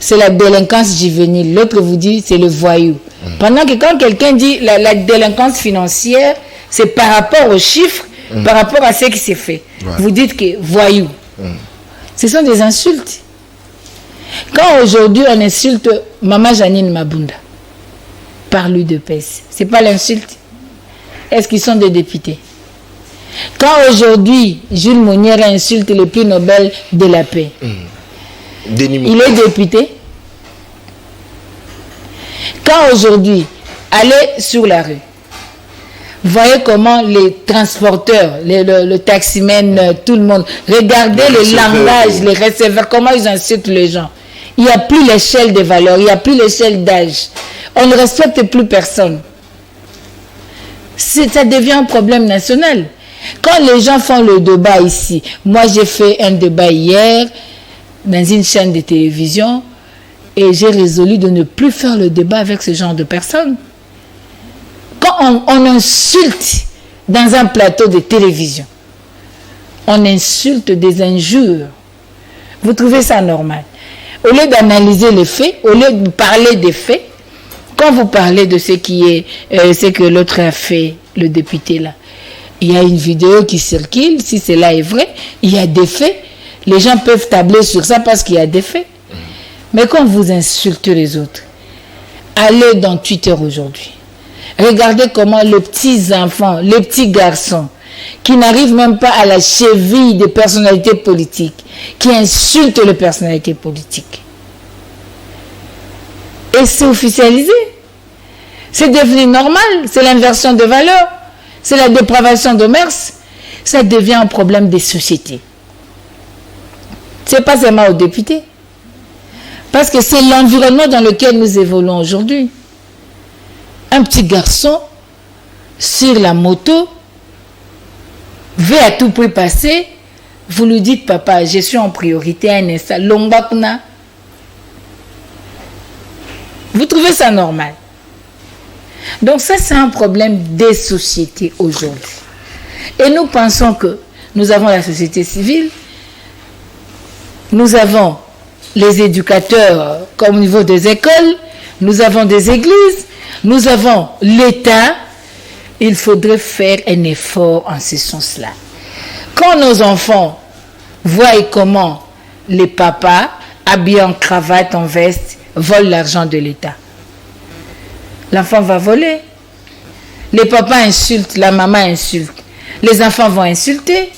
c'est la délinquance juvénile, l'autre vous dit c'est le voyou. Pendant que quand quelqu'un dit la délinquance financière, c'est par rapport aux chiffres, par rapport à ce qui s'est fait. Ouais. Vous dites que voyou. Ce sont des insultes. Quand aujourd'hui on insulte Maman Janine Mabunda par l'UDPS, c'est pas l'insulte? Est-ce qu'ils sont des députés? Quand aujourd'hui Jules Mounière insulte le prix Nobel de la paix, il est député? Quand aujourd'hui, allez sur la rue, voyez comment les transporteurs, le taximène, tout le monde, regardez le langage, les receveurs, comment ils insultent les gens. Il n'y a plus l'échelle des valeurs, il n'y a plus l'échelle d'âge. On ne respecte plus personne. Ça devient un problème national. Quand les gens font le débat ici, moi j'ai fait un débat hier dans une chaîne de télévision et j'ai résolu de ne plus faire le débat avec ce genre de personnes. Quand on insulte dans un plateau de télévision, on insulte des injures. Vous trouvez ça normal? Au lieu d'analyser les faits, au lieu de parler des faits, quand vous parlez de ce qui est, ce que l'autre a fait, le député là, il y a une vidéo qui circule, si cela est vrai, il y a des faits, les gens peuvent tabler sur ça parce qu'il y a des faits. Mais quand vous insultez les autres, allez dans Twitter aujourd'hui, regardez comment les petits enfants, les petits garçons, qui n'arrivent même pas à la cheville des personnalités politiques, qui insultent les personnalités politiques. Et c'est officialisé. C'est devenu normal. C'est l'inversion de valeurs. C'est la dépravation de mœurs. Ça devient un problème des sociétés. Ce n'est pas seulement aux députés. Parce que c'est l'environnement dans lequel nous évoluons aujourd'hui. Un petit garçon sur la moto veut à tout prix passer, vous lui dites, papa, je suis en priorité à un instant. Vous trouvez ça normal? Donc ça, c'est un problème des sociétés aujourd'hui. Et nous pensons que nous avons la société civile, nous avons les éducateurs comme au niveau des écoles, nous avons des églises, nous avons l'État. Il faudrait faire un effort en ce sens-là. Quand nos enfants voient comment les papas, habillés en cravate, en veste, volent l'argent de l'État, l'enfant va voler. Les papas insultent, la maman insulte. Les enfants vont insulter.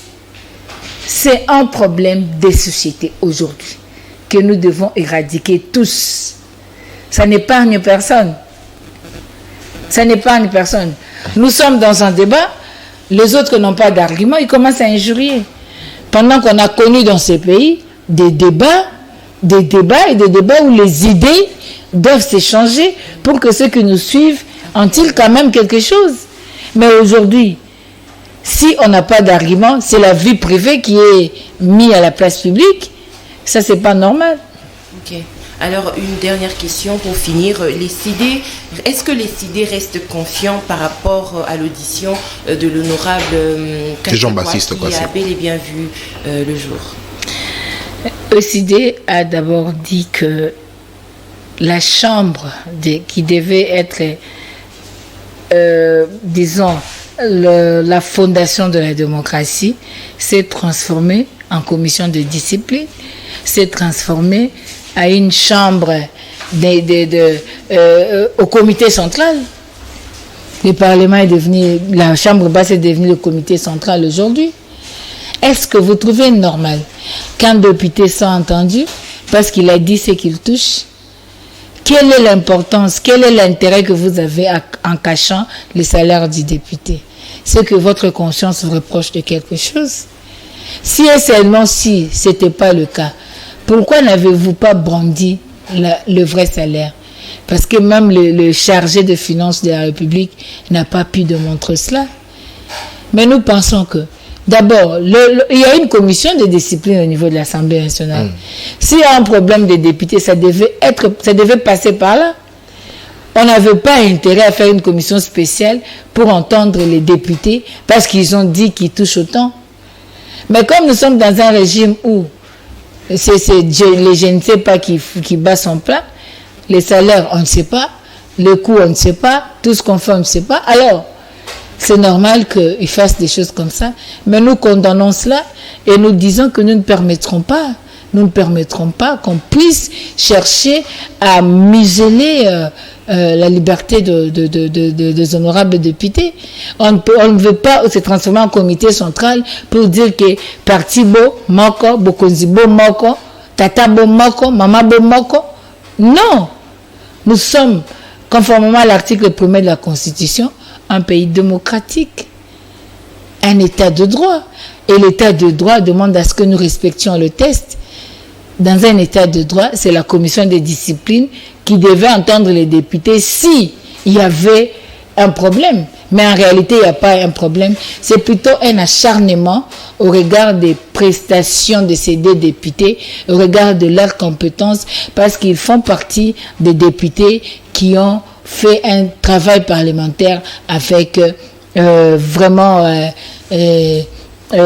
C'est un problème des sociétés aujourd'hui que nous devons éradiquer tous. Ça n'épargne personne. Ça n'épargne personne. Nous sommes dans un débat, les autres n'ont pas d'argument, ils commencent à injurier. Pendant qu'on a connu dans ces pays des débats où les idées doivent s'échanger pour que ceux qui nous suivent ont-ils quand même quelque chose. Mais aujourd'hui, si on n'a pas d'argument, c'est la vie privée qui est mise à la place publique. Ça, c'est pas normal. Ok. Alors, une dernière question pour finir. Les CID, est-ce que les CID restent confiants par rapport à l'audition de l'honorable Jean-Baptiste qui a bel et bien vu le jour? Le CID a d'abord dit que la chambre qui devait être, disons, la fondation de la démocratie s'est transformée en commission de discipline, s'est transformée à une chambre au comité central. Le Parlement est devenu, la chambre basse est devenue le comité central aujourd'hui. Est-ce que vous trouvez normal qu'un député soit entendu parce qu'il a dit ce qu'il touche? Quelle est l'importance, quel est l'intérêt que vous avez en cachant le salaire du député? C'est que votre conscience vous reproche de quelque chose. Si et seulement si ce n'était pas le cas, pourquoi n'avez-vous pas brandi le vrai salaire? Parce que même le chargé de finances de la République n'a pas pu démontrer cela. Mais nous pensons que, d'abord, il y a une commission de discipline au niveau de l'Assemblée nationale. S'il y a un problème des députés, ça devait passer par là. On n'avait pas intérêt à faire une commission spéciale pour entendre les députés parce qu'ils ont dit qu'ils touchent autant. Mais comme nous sommes dans un régime où c'est je ne sais pas qui bat son plat, les salaires on ne sait pas, le coût on ne sait pas, tout ce qu'on fait on ne sait pas, alors c'est normal qu'ils fassent des choses comme ça. Mais nous condamnons cela et nous disons que nous ne permettrons pas qu'on puisse chercher à museler la liberté des honorables députés. On ne veut pas se transformer en comité central pour dire que parti bo moko, bokonzi bo moko, tata bo moko, mama bo moko. Non, nous sommes, conformément à l'article 1er de la Constitution, un pays démocratique, un état de droit. Et l'état de droit demande à ce que nous respections le test. Dans un état de droit, c'est la commission de discipline qui devait entendre les députés s'il y avait un problème. Mais en réalité, il n'y a pas un problème. C'est plutôt un acharnement au regard des prestations de ces deux députés, au regard de leurs compétences, parce qu'ils font partie des députés qui ont fait un travail parlementaire avec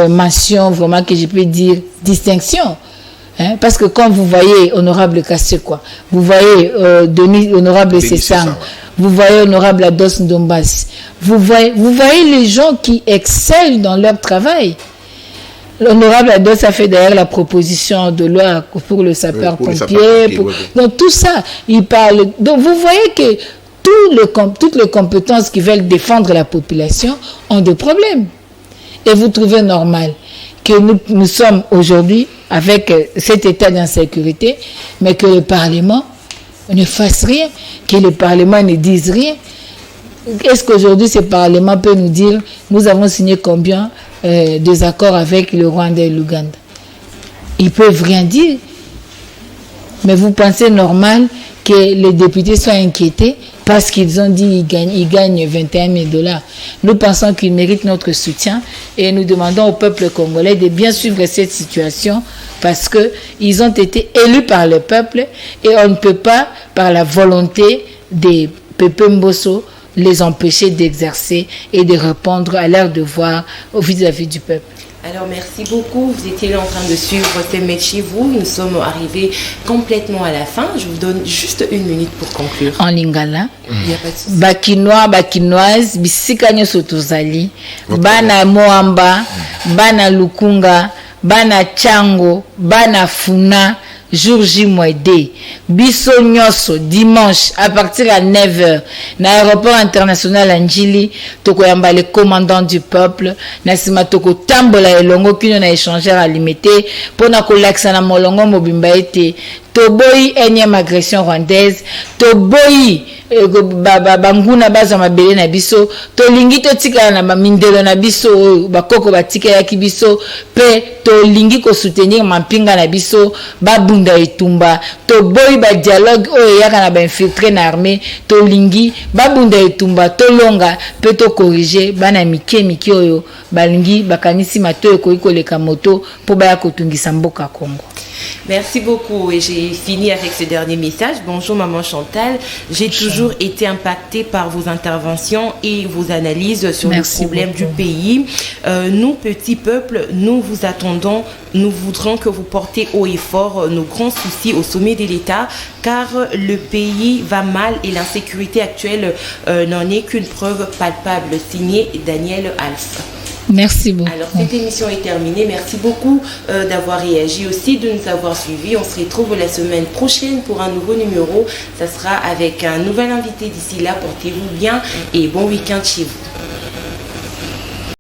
mention, vraiment que je peux dire, distinction. Parce que quand vous voyez honorable Kassekwa, vous voyez honorable Sessang, vous voyez honorable Ados Ndombas, vous voyez les gens qui excellent dans leur travail. L'honorable Ados a fait d'ailleurs la proposition de loi pour le sapeur-pompier. Donc tout ça, il parle. Donc vous voyez que toutes les compétences qui veulent défendre la population ont des problèmes. Et vous trouvez normal que nous sommes aujourd'hui avec cet état d'insécurité, mais que le Parlement ne fasse rien, que le Parlement ne dise rien. Est-ce qu'aujourd'hui ce Parlement peut nous dire, nous avons signé combien des accords avec le Rwanda et l'Ouganda? Ils ne peuvent rien dire. Mais vous pensez normal que les députés soient inquiétés parce qu'ils ont dit qu'ils gagnent 21 000 $. Nous pensons qu'ils méritent notre soutien et nous demandons au peuple congolais de bien suivre cette situation parce qu'ils ont été élus par le peuple et on ne peut pas, par la volonté des Pépé Mbosso, les empêcher d'exercer et de répondre à leur devoir vis-à-vis du peuple. Alors, merci beaucoup. Vous étiez là en train de suivre Semet chez vous. Nous sommes arrivés complètement à la fin. Je vous donne juste 1 minute pour conclure. En lingala, Il n'y a pas de souci. bakinois, bakinoises, bisika nyonso tozali, bana moamba, bana lukunga, bana chango, bana funa, jour J moede, biso nyonso dimanche à partir à 9h na aéroport international Anjili tokoyamba le commandant du peuple na sima toko tambola elongo kino na échangeur à limité pona kolakisa na molongo mobimba ete toboyi énième agression rwandaise toboyi banguna baza mabele na biso tolingi totikala na bamindelo na biso bakoko batikelaki biso pe tolingi ko soutenir mampinga na biso babunda etumba toboyi ba dialogue oyo yaka na ba infiltré na armée tolingi babunda etumba tolonga pe to corriger bana mike oyo balingi bakanisi matoyo ko ikoleka moto po baya kotungisa mboka Congo. Merci beaucoup et j'ai fini avec ce dernier message. Bonjour Maman Chantal, j'ai toujours été impactée par vos interventions et vos analyses sur les problèmes du pays. Nous, petits peuples, nous vous attendons, nous voudrons que vous portez haut et fort nos grands soucis au sommet de l'État car le pays va mal et l'insécurité actuelle n'en est qu'une preuve palpable. Signé Daniel Alf. Merci beaucoup. Alors, cette émission est terminée. Merci beaucoup d'avoir réagi aussi, de nous avoir suivis. On se retrouve la semaine prochaine pour un nouveau numéro. Ça sera avec un nouvel invité. D'ici là, portez-vous bien et bon week-end chez vous.